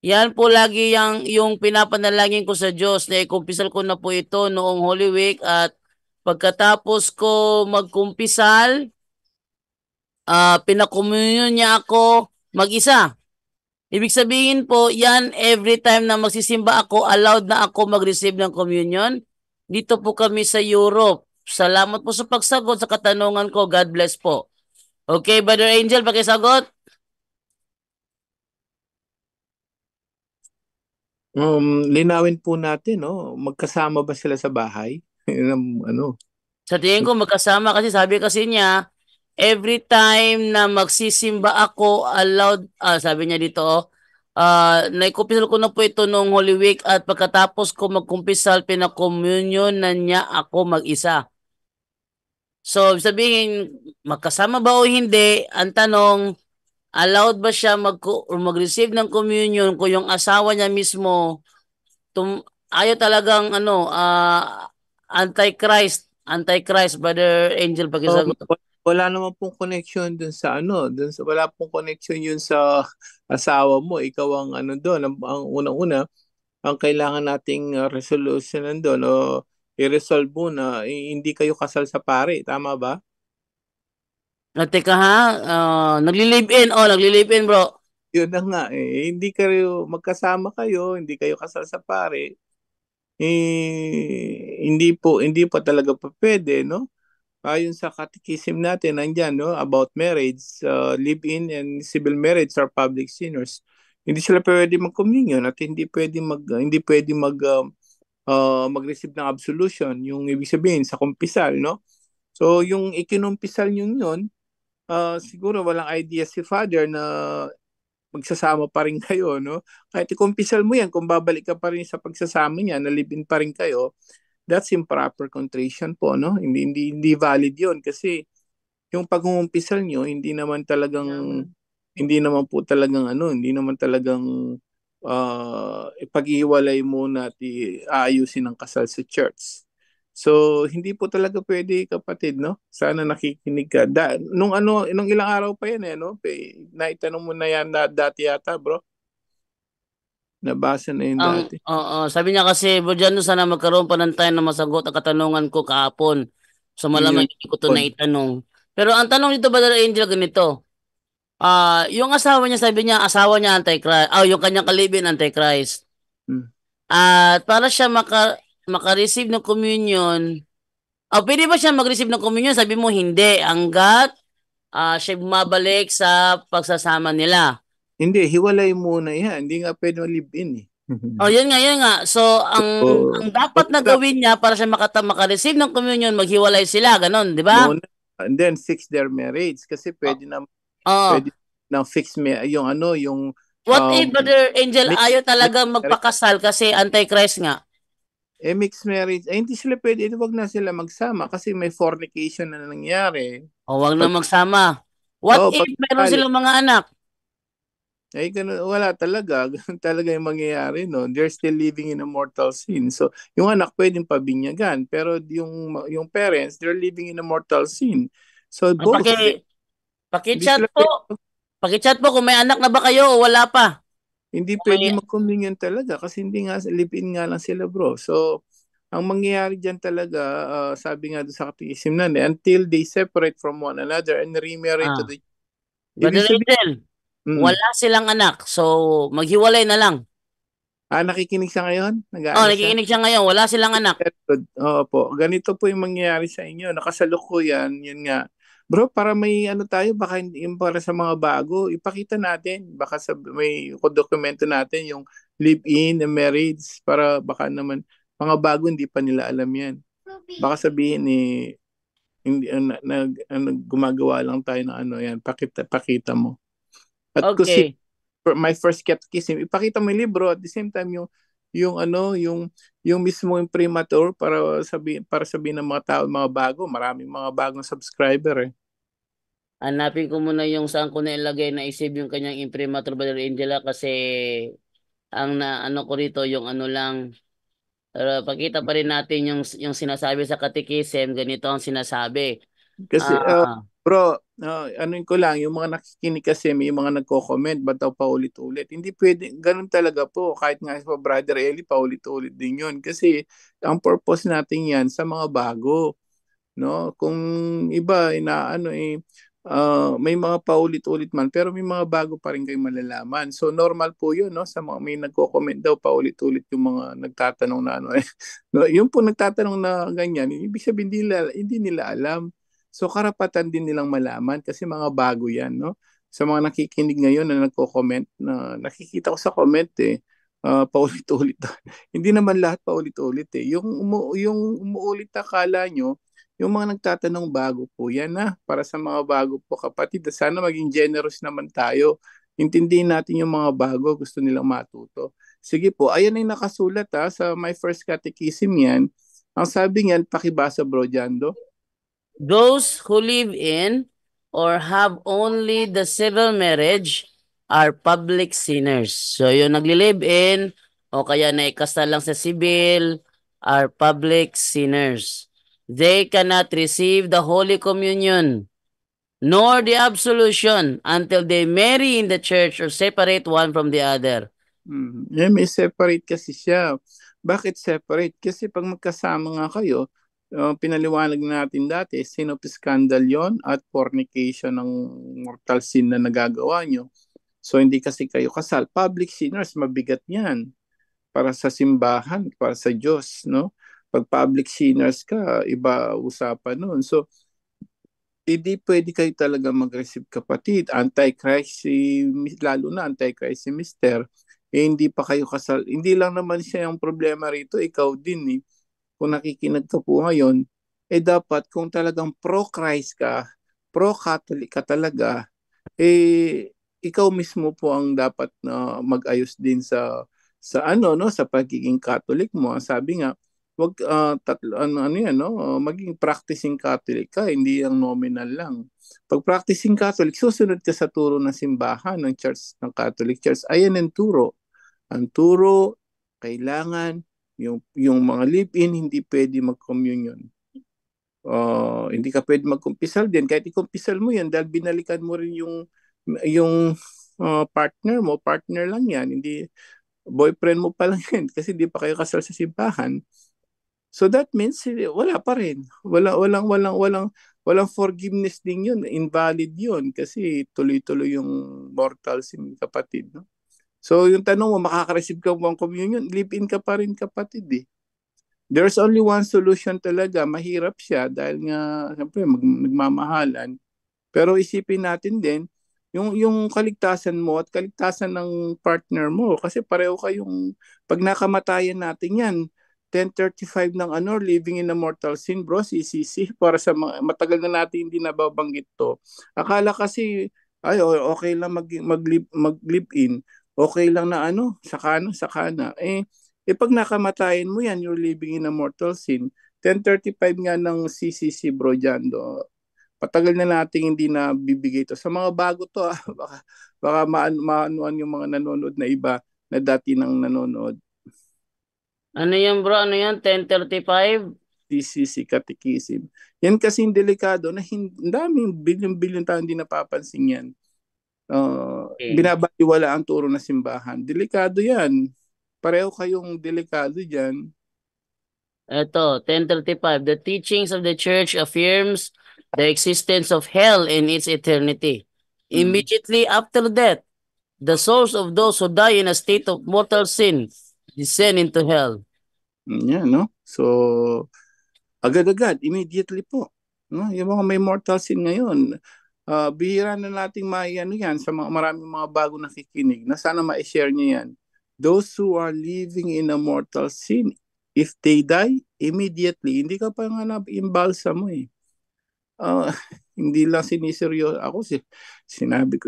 Yan po lagi yung pinapanalangin ko sa Diyos na ikumpisal ko na po ito noong Holy Week at pagkatapos ko magkumpisal, pinakomunyon niya ako mag-isa. Ibig sabihin po, yan every time na magsisimba ako, allowed na ako mag-receive ng communion. Dito po kami sa Europe. Salamat po sa pagsagot sa katanungan ko. God bless po. Okay, Brother Angel, pakisagot. Linawin po natin, no? Magkasama ba sila sa bahay? Yun ang, ano. Sa tingin ko magkasama kasi sabi kasi niya, every time na magsisimba ako, allowed, sabi niya dito, naikupisal ko na po ito noong Holy Week at pagkatapos ko magkumpisal, pinakommunion na niya ako mag-isa. So, sabihin, magkasama ba o hindi, ang tanong, allowed ba siya mag-receive ng communion kung yung asawa niya mismo ayaw talagang Antichrist, Brother Angel, pakisagot. Wala naman pong connection dun sa wala pong connection yun sa asawa mo. Ikaw ang doon. Ang unang-una, ang kailangan nating resolution nandun o i-resolve mo na hindi kayo kasal sa pare. Tama ba? Teka ha, nagli-live-in, bro. Yun na nga hindi kayo magkasama kayo, hindi kayo kasal sa pare. Hindi po talaga pa pwede, no? Ayon sa catechism natin, nandyan, no, about marriage, live-in and civil marriage are public sinners. Hindi sila pwede mag-communion at hindi pwede mag-receive ng absolution, yung ibig sabihin sa kumpisal, no? So, yung ikinumpisal yun, siguro walang idea si Father na magsasama pa rin kayo, no? Kahit ikumpisal mo yan, kung babalik ka pa rin sa pagsasama niya, na live-in pa rin kayo, that's improper contrition po, no? Hindi valid yon kasi yung pag-uumpisal nyo, hindi naman talagang ipag-iwalay muna at aayusin ang kasal sa church. So, hindi po talaga pwede, kapatid, no? Sana nakikinig ka. Nung ilang araw pa yan, no? Naitanong mo na yan dati yata, bro. Nabasa na yun dati. Sabi niya kasi, Bro Jando, sana magkaroon pa ng time na masagot ang katanungan ko kahapon. So, malamang hindi ko ito naitanong. Pero ang tanong dito, Brother Angel, ganito. Yung asawa niya, sabi niya, asawa niya Antichrist. Yung kanyang kalibin, Antichrist. At para siya maka-receive ng communion, pwede ba siya mag-receive ng communion? Sabi mo, hindi. Hanggat siya bumabalik sa pagsasama nila. Hindi, hiwalay muna yan. Hindi nga pwede live-in eh. Yun nga. So, ang dapat na gawin niya para siya maka-receive ng communion, maghiwalay sila, ganon, di ba? And then fix their marriage kasi pwede na fix yung what if, Brother Angel, ayaw talaga magpakasal kasi Antichrist nga? Mixed marriage, hindi sila pwede, wag na sila magsama kasi may fornication na nangyari. Wag na magsama. What if meron silang mga anak? Ganun, wala talaga. Ganun talaga yung mangyayari, no? They're still living in a mortal sin. So, yung anak pwedeng pabinyagan, pero yung parents, they're living in a mortal sin. So, both. Paki-chat po kung may anak na ba kayo o wala pa. Hindi pwede mag-communion talaga kasi hindi nga, live-in nga lang sila, bro. So, ang mangyayari dyan talaga, sabi nga doon sa catechism na, until they separate from one another and remarry to the... Brother Angel, wala silang anak. So, maghiwalay na lang. Nakikinig siya ngayon? Nakikinig siya ngayon. Wala silang anak. Po. Ganito po yung mangyayari sa inyo. Nakasalukuyan, yun nga. Bro, para may tayo, baka yung para sa mga bago, ipakita natin. Baka may dokumento natin yung live-in and marriage para baka naman mga bago hindi pa nila alam yan. Baka sabihin hindi gumagawa lang tayo ng yan. Pakita mo. At kasi my first catechism, ipakita mo yung libro at the same time yung mismo imprimatur para sabihin ng mga tao, mga bago, maraming mga bagong subscriber. Hanapin ko muna yung saan ko nailagay na isave yung kanyang imprimatur, Brother Angela, kasi ang ko rito yung lang. Pero pakita pa rin natin yung sinasabi sa catechism, ganito ang sinasabi. Kasi bro, ko lang, yung mga nakikinig kasi may mga nagko-comment ba't daw paulit-ulit. Hindi pwede, ganun talaga po. Kahit nga sa Brother Eli, paulit-ulit din yun. Kasi ang purpose natin yan sa mga bago. No? Kung iba, may mga paulit-ulit man, pero may mga bago pa rin kayo malalaman. So normal po yun, no? Sa mga may nagko-comment daw paulit-ulit yung mga nagtatanong na no, yung po nagtatanong na ganyan, ibig sabihin hindi nila alam. So karapatan din nilang malaman kasi mga bago yan, no? Sa mga nakikinig ngayon na nagko-comment, na nakikita ko sa comment paulit-ulit. Hindi naman lahat paulit-ulit Yung umuulit akala nyo, yung mga nagtatanong bago po yan para sa mga bago po, kapatid. Sana maging generous naman tayo. Intindihin natin yung mga bago, gusto nilang matuto. Sige po, ayan ay nakasulat sa my first catechism yan. Ang sabi niyan, pakibasa, Bro Jando. Those who live in or have only the civil marriage are public sinners. So yung nagli-live in o kaya naikasal lang sa civil are public sinners. They cannot receive the Holy Communion nor the absolution until they marry in the church or separate one from the other. May separate kasi siya. Bakit separate? Kasi pag magkasama nga kayo, pinaliwanag natin dati, sin of scandal yon at fornication ng mortal sin na nagagawa nyo. So hindi kasi kayo kasal. Public sinners, mabigat yan para sa simbahan, para sa Diyos, no? Pag public sinners ka, iba usapan nun. So, hindi pwede kayo talaga mag-receive kapatid. Antichrist lalo na Antichrist si Mister, hindi pa kayo kasal. Hindi lang naman siya yung problema rito, ikaw din eh. Kung nakikinig ka po ngayon, dapat kung talagang pro-Christ ka, pro-Catholic ka talaga, ikaw mismo po ang dapat na mag-ayos din sa pagiging Catholic mo. Sabi nga, wag maging practicing Catholic ka, hindi ang nominal lang. Pag practicing Catholic, susunod ka sa turo ng simbahan ng church, ng Catholic Church. Ayan ang turo. Ang turo, kailangan yung mga live-in hindi pwede mag-communion. Hindi ka pwede mag-kumpisal din. Kahit ikumpisal mo yan dahil binalikan mo rin yung partner lang yan. Hindi boyfriend mo pa lang yan kasi hindi pa kayo kasal sa simbahan. So that means wala pa rin. Walang forgiveness din yun. Invalid yun kasi tuloy-tuloy yung mortal sin, kapatid. No? So yung tanong mo, makaka-receive ka bang communion? Live-in ka pa rin, kapatid eh. There's only one solution talaga. Mahirap siya dahil nga, siyempre, nagmamahalan. Pero isipin natin din, yung kaligtasan mo at kaligtasan ng partner mo. Kasi pareho kayong, pag nakamatayan natin yan, 10:35 ng living in a mortal sin, bro, CCC, para sa matagal na natin hindi nababanggit to. Akala kasi, okay lang mag-live-in, okay lang na saka na. Pag nakamatayan mo yan, you're living in a mortal sin. 10:35 nga ng CCC, bro, dyan, patagal na nating hindi na bibigay ito. Sa mga bago to, baka maanuan yung mga nanonood na iba na dati nang nanonood. Ano yan bro? Ano yan? 10:35? CCC Catechism. Yan kasing delikado na daming bilyon-bilyon tayo hindi napapansin yan. Binabaliwala ang turo na simbahan. Delikado yan. Pareho kayong delikado dyan. Ito, 10:35. The teachings of the church affirms the existence of hell in its eternity. Immediately after death, the souls of those who die in a state of mortal sin descend into hell. Yan, no? So, agad-agad, immediately po. No? Yung mga may mortal sin ngayon, bihira na nating yan sa maraming mga bago nakikinig na sana ma-share niyo yan. Those who are living in a mortal sin, if they die, immediately, hindi ka pa nga na-imbalsa mo eh. Hindi lang siniseryo ako,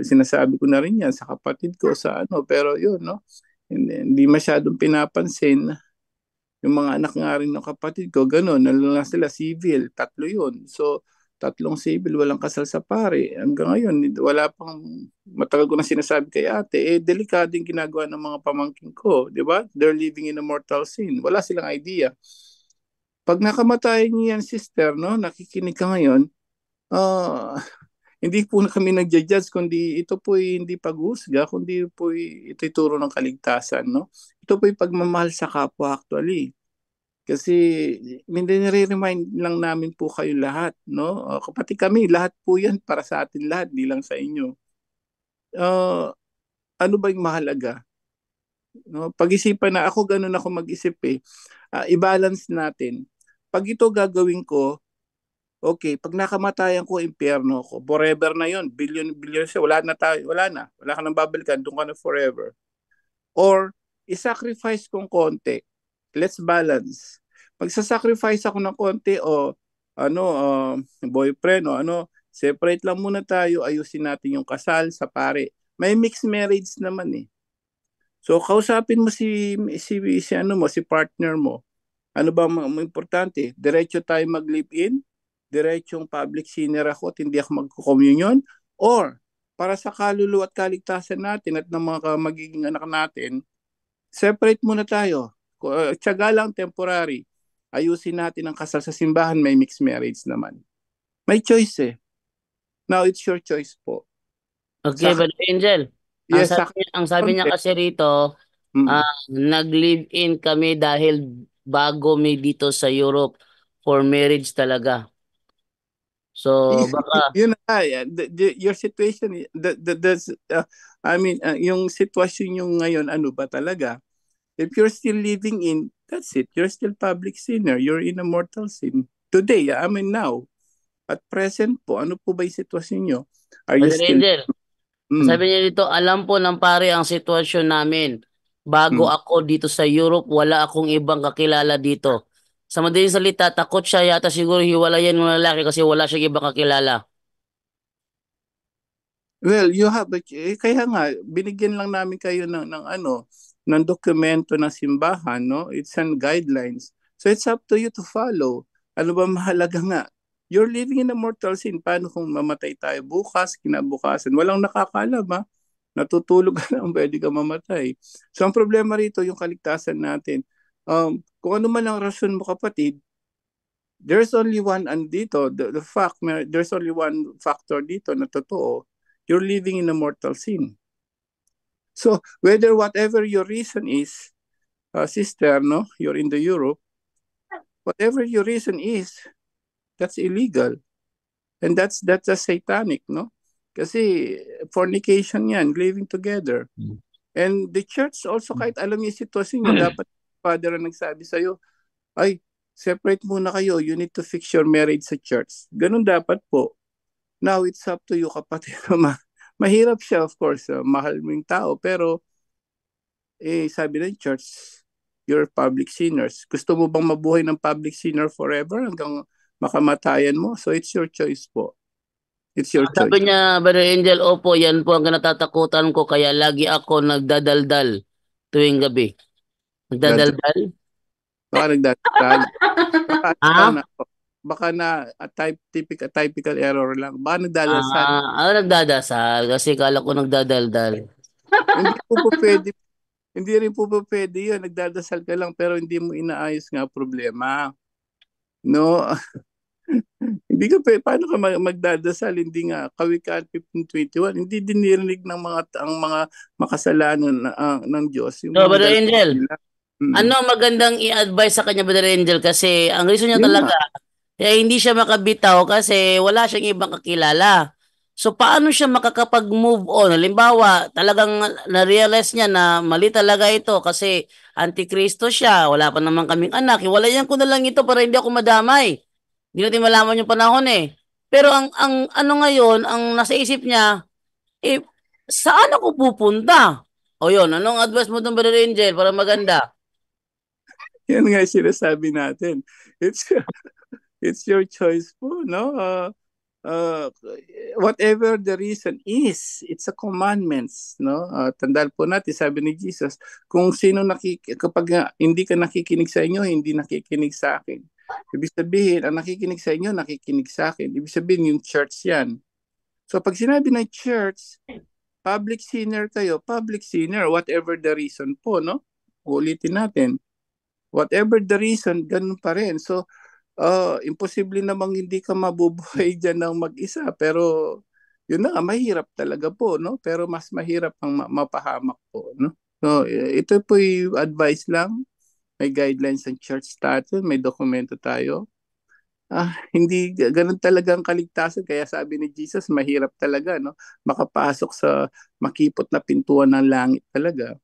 sinasabi ko na rin yan sa kapatid ko pero yun, no? Hindi masyadong pinapansin. Yung mga anak nga rin ng kapatid ko, ganun, na sila civil, 3 yun. So, 3 civil, walang kasal sa pare. Hanggang ngayon, wala pang, matagal ko na sinasabi kay ate, delikado yung ginagawa ng mga pamangkin ko, di ba? They're living in a mortal sin. Wala silang idea. Pag nakamatay niyo yan, sister, no, nakikinig ka ngayon, hindi po na kami nagja-judge, kundi ito po hindi paghusga, kundi po ito turo ng kaligtasan, no? Ito po pagmamahal sa kapwa actually. Kasi nire-remind lang namin po kayo lahat, no? Kapatid kami, lahat po yan para sa atin lahat, di lang sa inyo. Ano ba yung mahalaga? No? Pag-isipan na ako, ganun ako mag-isip eh. I-balance natin. Pag ito gagawin ko, okay, pag nakamatayan ko, impyerno ko. Forever na yon, billion siya. Wala ka nang babalikan, doon ka na forever. Or, i-sacrifice kong konti. Let's balance. Pag sacrifice ako ng konti boyfriend separate lang muna tayo, ayusin natin yung kasal sa pare. May mixed marriage naman eh. So, kausapin mo si partner mo. Ano ba importante? Diretso tayo mag-live-in? Diretsong public sinner ako at hindi ako magko-communion, or para sa kaluluwa at kaligtasan natin at ng mga magiging anak natin, separate muna tayo. Tiyaga lang, temporary. ayusin natin ang kasal sa simbahan, may mixed marriage naman. May choice eh. Now, it's your choice po. Okay, Sa, Brother Angel. yes, sa Ang sabi niya kasi rito, Mm. nag-live-in kami dahil bago may dito sa Europe for marriage talaga. So, baka, Yun na, your situation, yung sitwasyon yung ngayon, ano ba talaga? If you're still living in, that's it. You're still public sinner. You're in a mortal sin. Today, now, at present po, ano po ba yung sitwasyon nyo? Are you Brother still, Angel, sabi niya dito, alam po ng pare ang sitwasyon namin. Bago mm. ako dito sa Europe, wala akong ibang kakilala dito. Sa madaling salita, takot siya yata siguro hiwalayan ng lalaki kasi wala siyang ibang kakilala. Well, you have, kaya nga, binigyan lang namin kayo ng dokumento ng simbahan, no? It's an guidelines. So it's up to you to follow. Ano ba mahalaga nga? You're living in a mortal sin. Paano kung mamatay tayo bukas, kinabukasan? Walang nakakaalam, ha? Natutulog ka lang, pwede ka mamatay. So ang problema rito, yung kaligtasan natin. Kung ano man ang rason mo, kapatid, there's only one andito, the fact, there's only one factor dito na totoo. You're living in a mortal sin. So whether whatever your reason is, sister, no, you're in the Europe, whatever your reason is, that's illegal. And that's a satanic, no? Kasi fornication yan, living together. And the church also, kahit alam niyo yung sitwasyon niyo, dapat father ang nagsabi sa'yo, ay, separate muna kayo, you need to fix your marriage sa church. Ganun dapat po. Now, it's up to you, kapatid. Mahirap siya, of course. Mahal mo yung tao. Pero, sabi ng church, you're public sinners. Gusto mo bang mabuhay ng public sinner forever hanggang makamatayan mo? So, it's your choice po. It's your choice. Sabi niya, Brother Angel, opo, yan po ang kinatatakutan ko kaya lagi ako nagdadaldal tuwing gabi. Nagdadaldal? Baka nagdadal. Ah? Baka na typical error lang. Baka nagdadasal. Nagdadasal kasi kala ko nagdadaldal. Hindi po po pwede. Hindi rin po po pwede yun. Nagdadasal ka lang pero hindi mo inaayos nga problema. No? Hindi ka paano ka magdadasal? Hindi nga. Kawikaan 15:21. Hindi dinirinig ng ang mga makasalanan ng Diyos. Yung So, mga Brother dalawang Angel, nila. Mm. ano magandang i-advise sa kanya, Brother Angel? Kasi ang reason niya Yun talaga, nga. hindi siya makabitaw kasi wala siyang ibang kakilala. So, paano siya makakapag-move on? Halimbawa, talagang na-realize niya na mali talaga ito kasi antikristo siya, wala pa naman kaming anak. Hiwalayan ko na lang ito para hindi ako madamay. Hindi natin malaman yung panahon eh. Pero ang ano ngayon, ang nasa isip niya, eh, saan ako pupunta? O yun, anong advice mo doon, Brother Angel, para maganda? Yan nga yung sinasabi natin. It's it's your choice po, no? Uh, whatever the reason is, it's a commandments, no? Tandaan po natin, sabi ni Jesus, kung sino kapag hindi ka nakikinig sa inyo, hindi nakikinig sa akin. Ibig sabihin, ang nakikinig sa inyo, nakikinig sa akin. Ibig sabihin, yung church yan. So pag sinabi ng church, public sinner kayo, public sinner, whatever the reason po, no? Ulitin natin. Whatever the reason, ganun pa rin. So, imposible namang hindi ka mabubuhay dyan ng mag-isa. Pero, yun na, mahirap talaga po, no? Pero mas mahirap ang mapahamak po, no? So, ito po yung advice lang. May guidelines ng church statute, may dokumento tayo. Hindi, ganun talaga ang kaligtasan. Kaya sabi ni Jesus, mahirap talaga, no? Makapasok sa makipot na pintuan ng langit talaga.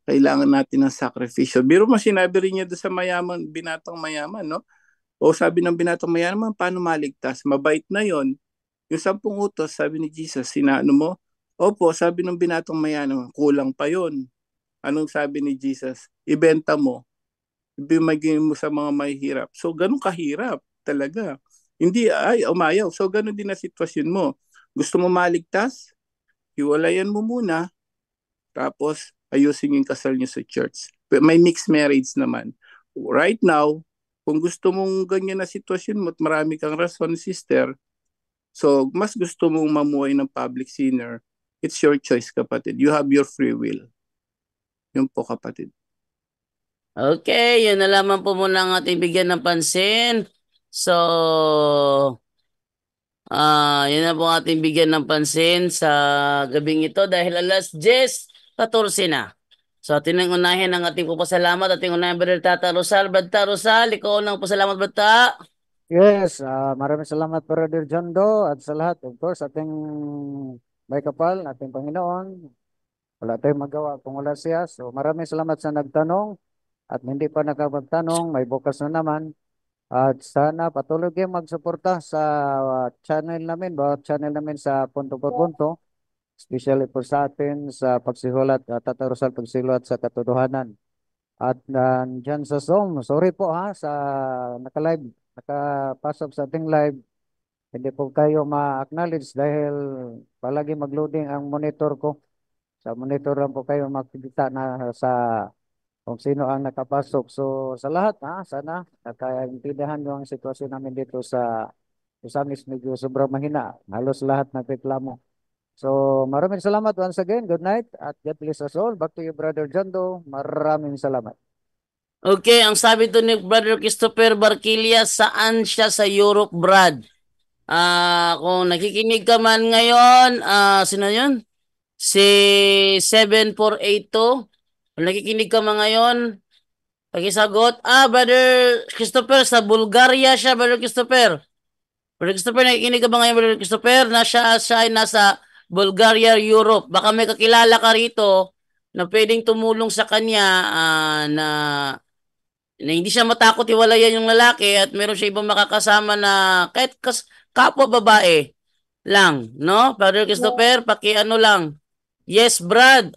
Kailangan natin ng sakripisyo. Biro mo, sinabi rin niya doon sa binatang mayaman, no? O sabi ng binatang mayaman, paano maligtas? Mabait na yon. Yung 10 utos, sabi ni Jesus, sinaano mo? Opo, sabi ng binatang mayaman, kulang pa yon. Anong sabi ni Jesus? Ibenta mo. Ibigay mo sa mga mahihirap. So, ganun kahirap talaga. Hindi, umayaw. So, ganun din na sitwasyon mo. Gusto mo maligtas? Hiwalayan mo muna. Tapos, ayusin yung kasal niyo sa church. May mixed marriage naman. Right now, kung gusto mong ganyan na sitwasyon mo at marami kang rason, sister, so mas gusto mong mamuhay ng public sinner, it's your choice, kapatid. You have your free will. Yun po, kapatid. Okay, yun na lamang po muna ang ating bigyan ng pansin. So, yun na po ang ating bigyan ng pansin sa gabing ito dahil alas 10:14 na. So, ating unahin ang ating papasalamat. Ating unahin, Brother Tata Rosal. Brother Rosal, ikaw ang pasalamat, Brother. Yes, maraming salamat Brother John Doe at sa lahat, of course, ating may kapal, ating Panginoon. Wala tayong magawa kung wala siya. So maraming salamat sa nagtanong at hindi pa nakapagtanong, may bukas na naman. At sana patuloy kayong magsuporta sa channel namin, bawat channel namin sa punto por punto, especially po sa atin sa pagsihulat, Tata Rosal pagsihulat sa katotohanan. At dyan sa Zoom, sorry po ha sa naka-live, nakapasok sa ating live. Hindi po kayo ma-acknowledge dahil palagi mag-loading ang monitor ko. Sa monitor lang po kayo makikita na sa kung sino ang nakapasok. So sa lahat ha, sana nakaintindihan nyo ang sitwasyon namin dito sa Usamis, medyo sobrang mahina. Halos lahat nagreklamo. So maraming salamat once again. Good night at God bless us all. Back to you, Brother Jondo. Maraming salamat. Okay, ang sabi to ni Brother Christopher Barquilla, saan siya sa Europe, Brad? Kung nakikinig ka man ngayon, sino yun? Si 7482. Kung nakikinig ka man ngayon, pakisagot. Brother Christopher, sa Bulgaria siya, Brother Christopher. Brother Christopher, nakikinig ka ba ngayon, Brother Christopher? Siya ay nasa Bulgaria, Europe. Baka may kakilala ka rito na pwedeng tumulong sa kanya na hindi siya matakot hiwalayan yung lalaki at meron siya ibang makakasama na kahit kapwa babae lang, no? Brother Christopher, paki-ano lang. Yes, Brad.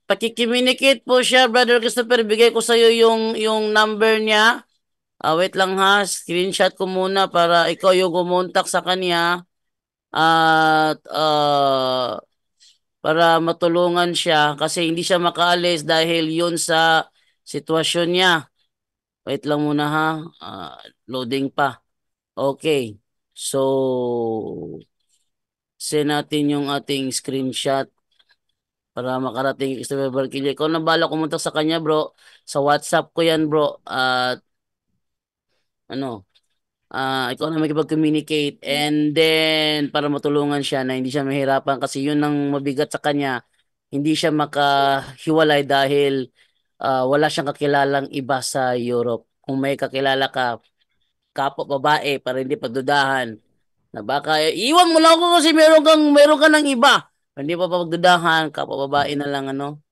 Paki-communicate po siya, Brother Christopher. Bigay ko sa iyo yung number niya. Wait lang ha, screenshot ko muna para ikaw yung kumontak sa kanya at para matulungan siya kasi hindi siya makaalis dahil yun sa sitwasyon niya. Wait lang muna ha. Loading pa. Okay. So, send natin yung ating screenshot para makarating kay Christopher Barquilla. Ikaw na bala kumunta sa kanya, bro. Sa WhatsApp ko yan, bro. At ano, ikaw na makipag-communicate and then para matulungan siya na hindi siya mahirapan kasi yun ang mabigat sa kanya. Hindi siya makahiwalay dahil wala siyang kakilalang iba sa Europe. Kung may kakilala ka, kapwa babae para hindi pagdudahan na baka iwan mo lang ako kasi meron ka ng iba. Hindi pa pagdudahan, kapwa babae na lang ano.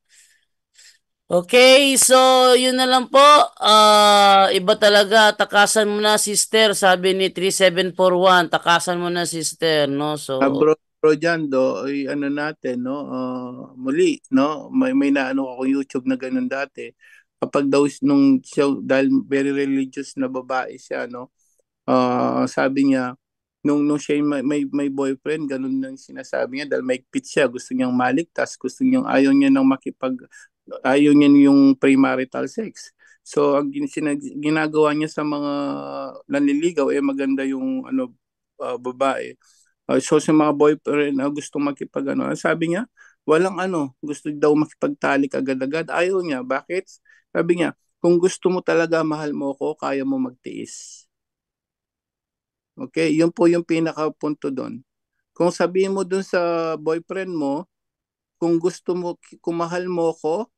Okay, so yun na lang po. Iba talaga, takasan mo na sister, sabi ni 3741, takasan mo na sister, no? So Bro Jando, ay ano natin, no? Muli, no? May naano ako YouTube na ganun dati. Kapag daw nung siya, dahil very religious na babae siya, no? Sabi niya, nung siya may boyfriend, ganun lang sinasabi niya dahil may pit siya, gusto niyang maligtas, ayaw niya ayaw niya yung premarital sex. So ang ginagawa niya sa mga nanliligaw maganda yung babae. So sa mga boyfriend na gusto sabi niya, walang gusto daw makipagtalik agad-agad. Ayaw niya. Bakit? Sabi niya, kung gusto mo talaga, mahal mo ko, kaya mo magtiis. Okay, yun po yung pinakapunto doon. Kung sabihin mo doon sa boyfriend mo, kung gusto mo, kung mahal mo ko,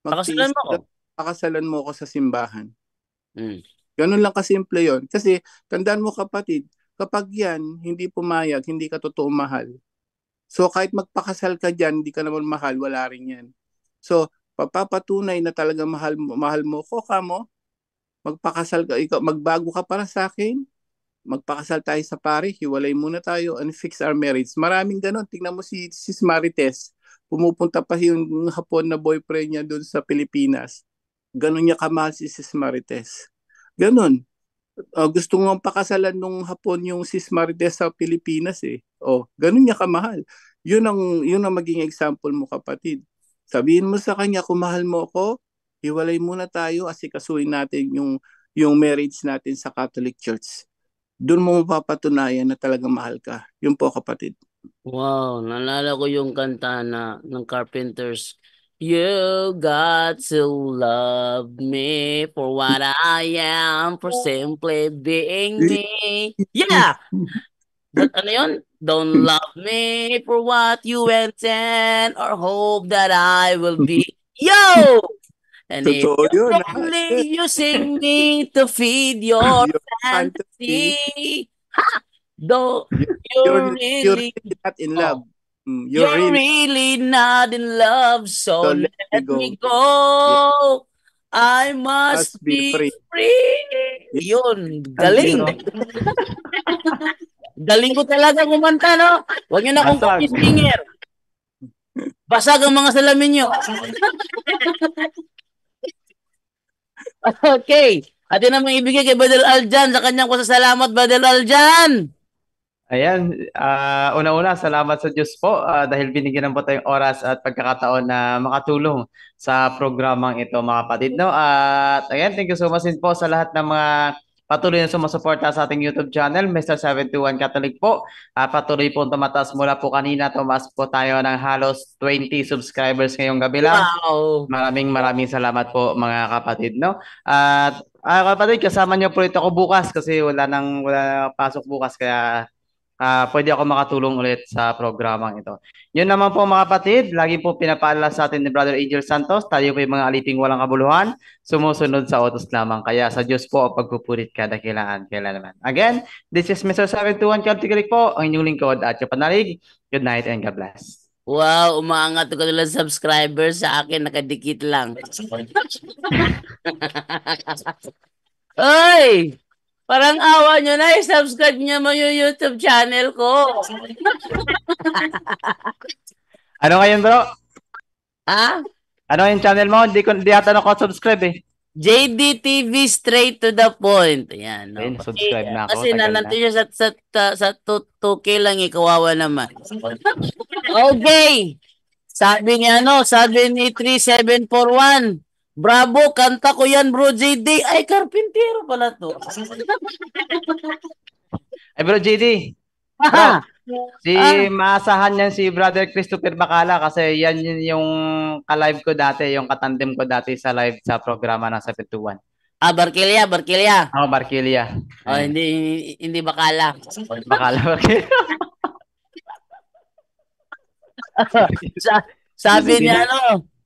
pakasalan magtiis mo ko. ka, pakasalan mo ko sa simbahan. Hmm. Ganun lang kasimple yon. Kasi, tandaan mo kapatid, kapag yan, hindi pumayag, hindi ka totoo mahal. So, kahit magpakasal ka dyan, hindi ka naman mahal, wala rin yan. So, papapatunay na talaga mahal mo ko, kamo, magpakasal ka, ikaw, magbago ka para sa akin, magpakasal tayo sa pare, hiwalay muna tayo and fix our marriage. Maraming ganon. Tingnan mo si Marites. Pumupunta pa yung Hapon na boyfriend niya doon sa Pilipinas. Ganon niya kamahal si Sis Marites. Ganon. Gusto nga pakasalan nung Hapon yung Sis Marites sa Pilipinas eh. Ganon niya kamahal. Yun ang maging example mo kapatid. Sabihin mo sa kanya, kung mahal mo ako, hiwalay muna tayo, asikasuhin natin yung marriage natin sa Catholic Church. Doon mo mapapatunayan na talagang mahal ka. Yun po kapatid. Wow, naalala ko yung kanta ng Carpenters, You got to love me for what I am, for simply being me. Yeah! Ano yun? Don't love me for what you intend or hope that I will be. Yo! And if Totoo you're yun, ha? Yes. only using me to feed your Your fantasy, fantasy, though you, you're you're really, really not in oh, love. You're you're really, really not in love, so so let me let go. me Yeah, go. I must must be be free. free. Yeah. Yun, Ang galing. biro. Galing ko talaga kumanta, no? Huwag niyo na akong Basag. gawing singer. Basag ang mga salamin niyo. Okay. Atin namang ibigay kay Badal Aljan sa kanyang pasasalamat, Badal Aljan. Ayan, una-una, salamat sa Diyos po dahil binigyan ng po tayong oras at pagkakataon na makatulong sa programang ito mga kapatid. No? At ayan, thank you so much din po sa lahat ng mga patuloy na sumusuporta sa ating YouTube channel, Mr. 721 Catholic po. Patuloy po tumataas mula po kanina, tumaas po tayo ng halos 20 subscribers ngayong gabi lang. Wow. Maraming salamat po mga kapatid, no? At kapatid, kasama niyo po ito ako bukas kasi wala pasok bukas kaya pwede ako makatulong ulit sa programang ito. Yun naman po mga kapatid, lagi po pinapaalala sa atin ni Brother Angel Santos, tayo po yung mga aliping walang kabuluhan, sumusunod sa utos lamang. Kaya sa Diyos po ang pagpupulit kada kailanman. Again, this is Mr. 721 Catholic po, ang inyong lingkod at yung panalig. Good night and God bless. Wow, umaangat ko nila subscribers sa akin, nakadikit lang. Oy! Parang awa nyo na, i-subscribe nyo mo yung YouTube channel ko. Ano ngayon bro? Ha? Ano yung channel mo? Di ata subscribe eh. JDTV straight to the point. Ayan, no? Ayun, subscribe na ako. Kasi Tagal na. nandito siya sa 2K lang, kawawa naman. Okay. Sabi ni 3741, bravo, kanta ko yan bro JD. Ay, karpintero pala to. Ay bro JD, bro, maasahan yan si Brother Christopher Bacala kasi yan yung ka-live ko dati, yung katandem ko dati sa live sa programa ng 721. Barkilya. Barkilya. Oh, hindi Bacala. Bacala, Barkilya.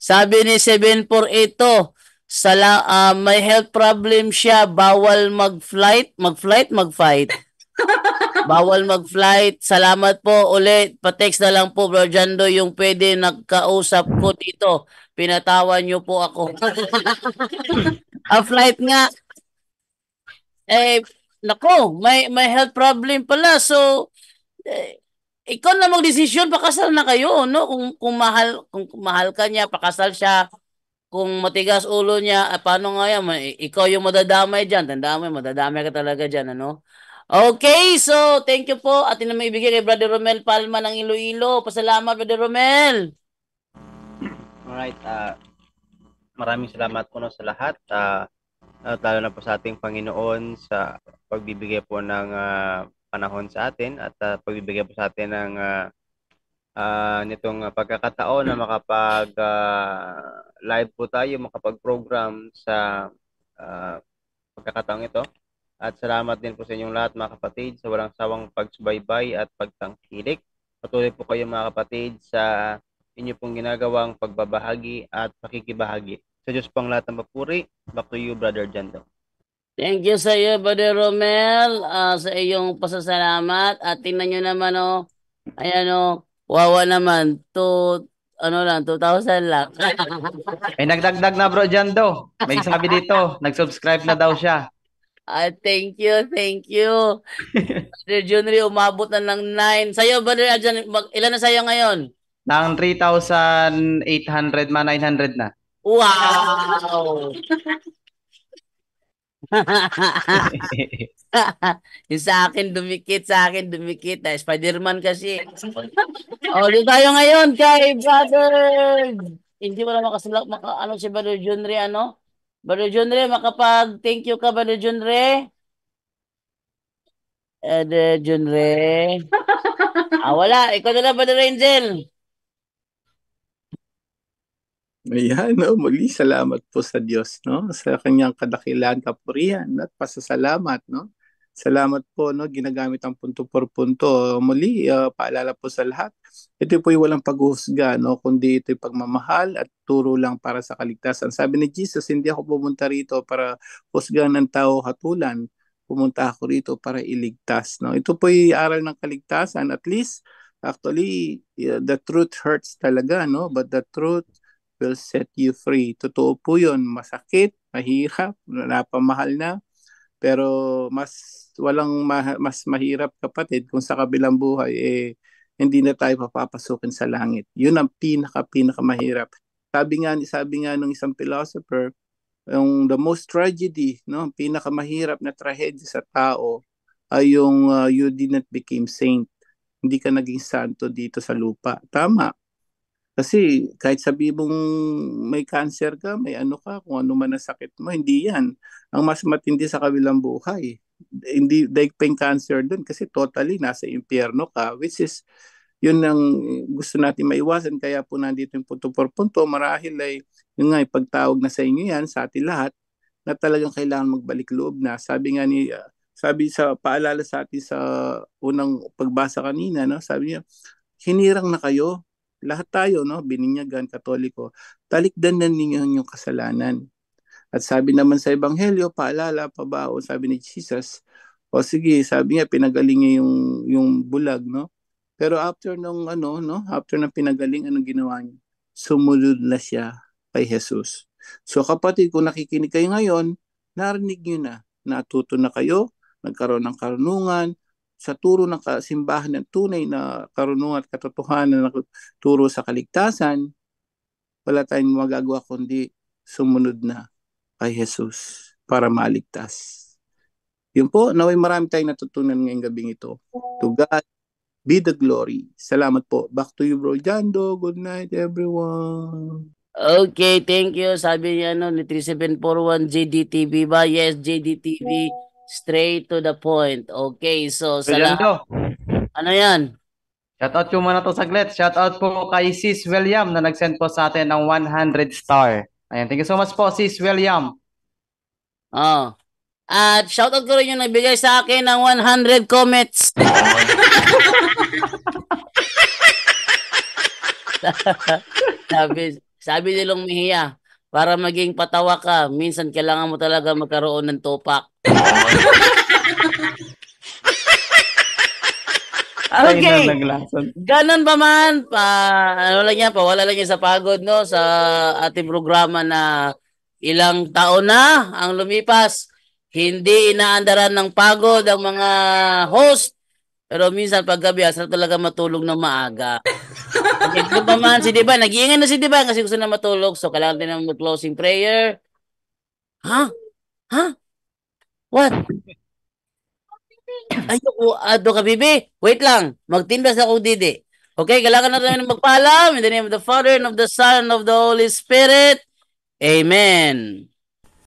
Sabi ni 748 may health problem siya, bawal mag-fight. Bawal mag-flight. Salamat po ulit. Pa-text na lang po, Bro Jando, yung pwede nagkausap ko dito. Pinatawan niyo po ako. Flight nga. Nako, may health problem pala. So, ikaw na magdesisyon, pakasal na kayo, no? Kung mahal ka niya, pakasal siya. Kung matigas ulo niya, paano nga yan? Ikaw yung madadamay dyan. Tandaan mo, madadamay ka talaga dyan, ano? Okay, so thank you po. Atin na maibigay kay Brother Romel Palma ng Iloilo. Pasalamat, Brother Romel. Alright, maraming salamat po sa lahat. At lalo na po sa ating Panginoon sa pagbibigay po ng panahon sa atin at pagbibigay po sa atin ng nitong pagkakataon na makapag live po tayo, makapag-program sa pagkakataong ito. At salamat din po sa inyong lahat mga kapatid sa walang sawang pagsubaybay at pagtangkilik. Patuloy po kayo mga kapatid sa inyo pong ginagawang pagbabahagi at pakikibahagi. Sa Diyos pang lahat ng papuri. Back to you, Brother Jando. Thank you sa iyo, Brother Romel, sa iyong pasasalamat. At tingnan nyo naman, ayan, wawa naman, 2,000 lang. May nagdagdag na Bro Jando. May sabi dito, nag-subscribe na daw siya. Thank you. Brother Junri, umabot na ng 9. Sa'yo, Brother Adjan, ilan na sa'yo ngayon? Nang 3,800 900 na. Wow! Yung sa akin dumikit. Spider-Man kasi. Di tayo ngayon kay Brother. Hindi wala ano si Brother Junri, Brother Junre, makapag-thank you ka, Brother Junre? Brother Junre. Wala. Ikaw na lang, Brother Angel. Ayan, no, muli salamat po sa Diyos, no, sa kanyang kadakilaan, kapurihan at pasasalamat, no. Salamat po, no, ginagamit ang punto por punto. Muli, paalala po sa lahat, ito po yung walang paghuhusga, no, kundi ito'y pagmamahal at turo lang para sa kaligtasan. Sabi ni Jesus, hindi ako pumunta rito para husgahan ng tao hatulan, pumunta ako rito para iligtas, no. Ito po yung aral ng kaligtasan, at least, actually, the truth hurts talaga, no, but the truth will set you free. Totoo po yun. Masakit, mahirap, napamahal na. Pero mas mahirap, kapatid, kung sa kabilang buhay, hindi na tayo papapasukin sa langit. Yun ang pinaka mahirap. Sabi nga ng isang philosopher, yung the most tragedy, no, pinakamahirap na trahedya sa tao ay yung you did not became saint. Hindi ka naging santo dito sa lupa. Tama. Kasi kahit sabi mong may cancer ka, may ano ka, kung ano man ang sakit mo, hindi yan. Ang mas matindi sa kabilang buhay, hindi daig pa yung cancer dun kasi totally nasa impyerno ka, which is yun ang gusto natin maiwasan. Kaya po nandito yung punto por punto, marahil ay yun nga, ipagtawag na sa inyo yan, sa atin lahat, na talagang kailangan magbalik loob na. Sabi sa paalala sa atin sa unang pagbasa kanina, no, sabi niya, hinirang na kayo, lahat tayo, no, bininyagan, Katoliko, talikdan na ninyo yung kasalanan. At sabi naman sa Ebanghelyo, paalala, pabao, sabi ni Jesus, o sige, sabi niya, pinagaling niya yung bulag, no? Pero after nung ano, no, after ng pinagaling, anong ginawa niya? Sumunod na siya kay Jesus. So kapatid, kung nakikinig kayo ngayon, narinig niyo na, natuto na kayo, nagkaroon ng karunungan, sa turo ng simbahan ng tunay na karunungan at katotohanan na turo sa kaligtasan, wala tayong magagawa kundi sumunod na kay Jesus para maligtas. Yun po, naway marami tayong natutunan ngayong gabing ito. To God be the glory. Salamat po. Back to you, Bro Jando. Good night, everyone. Okay, thank you. Sabi niya ni 3741 JDTV ba? Yes, JDTV. Straight to the point. Okay, so sa lahat. Ano yan? Shoutout ko muna to saglit. Shoutout po kay Sis William na nag-send po sa atin ng 100 star. Ayan, thank you so much po, Sis William. Oh. At shoutout ko rin yung nagbigay sa akin ng 100 comments. sabi nilang Mihiya, para maging patawa ka, minsan kailangan mo talaga magkaroon ng tupak. Okay. Ganon ba man, wala lang yan sa pagod, no, sa ating programa na ilang taon na ang lumipas. Hindi inaandaran ng pagod ang mga host. Pero minsan paggabi, asal talaga matulog ng maaga. Okay, kung ba man, si Diba, nag-iingan na si Diba kasi gusto na matulog. So, kailangan din ng closing prayer. Ha? What? Ayoko, ado ka, bibi. Wait lang. Magtindas ako, Didi. Okay, kailangan na namin magpaalam. In the name of the Father, and of the Son, and of the Holy Spirit. Amen.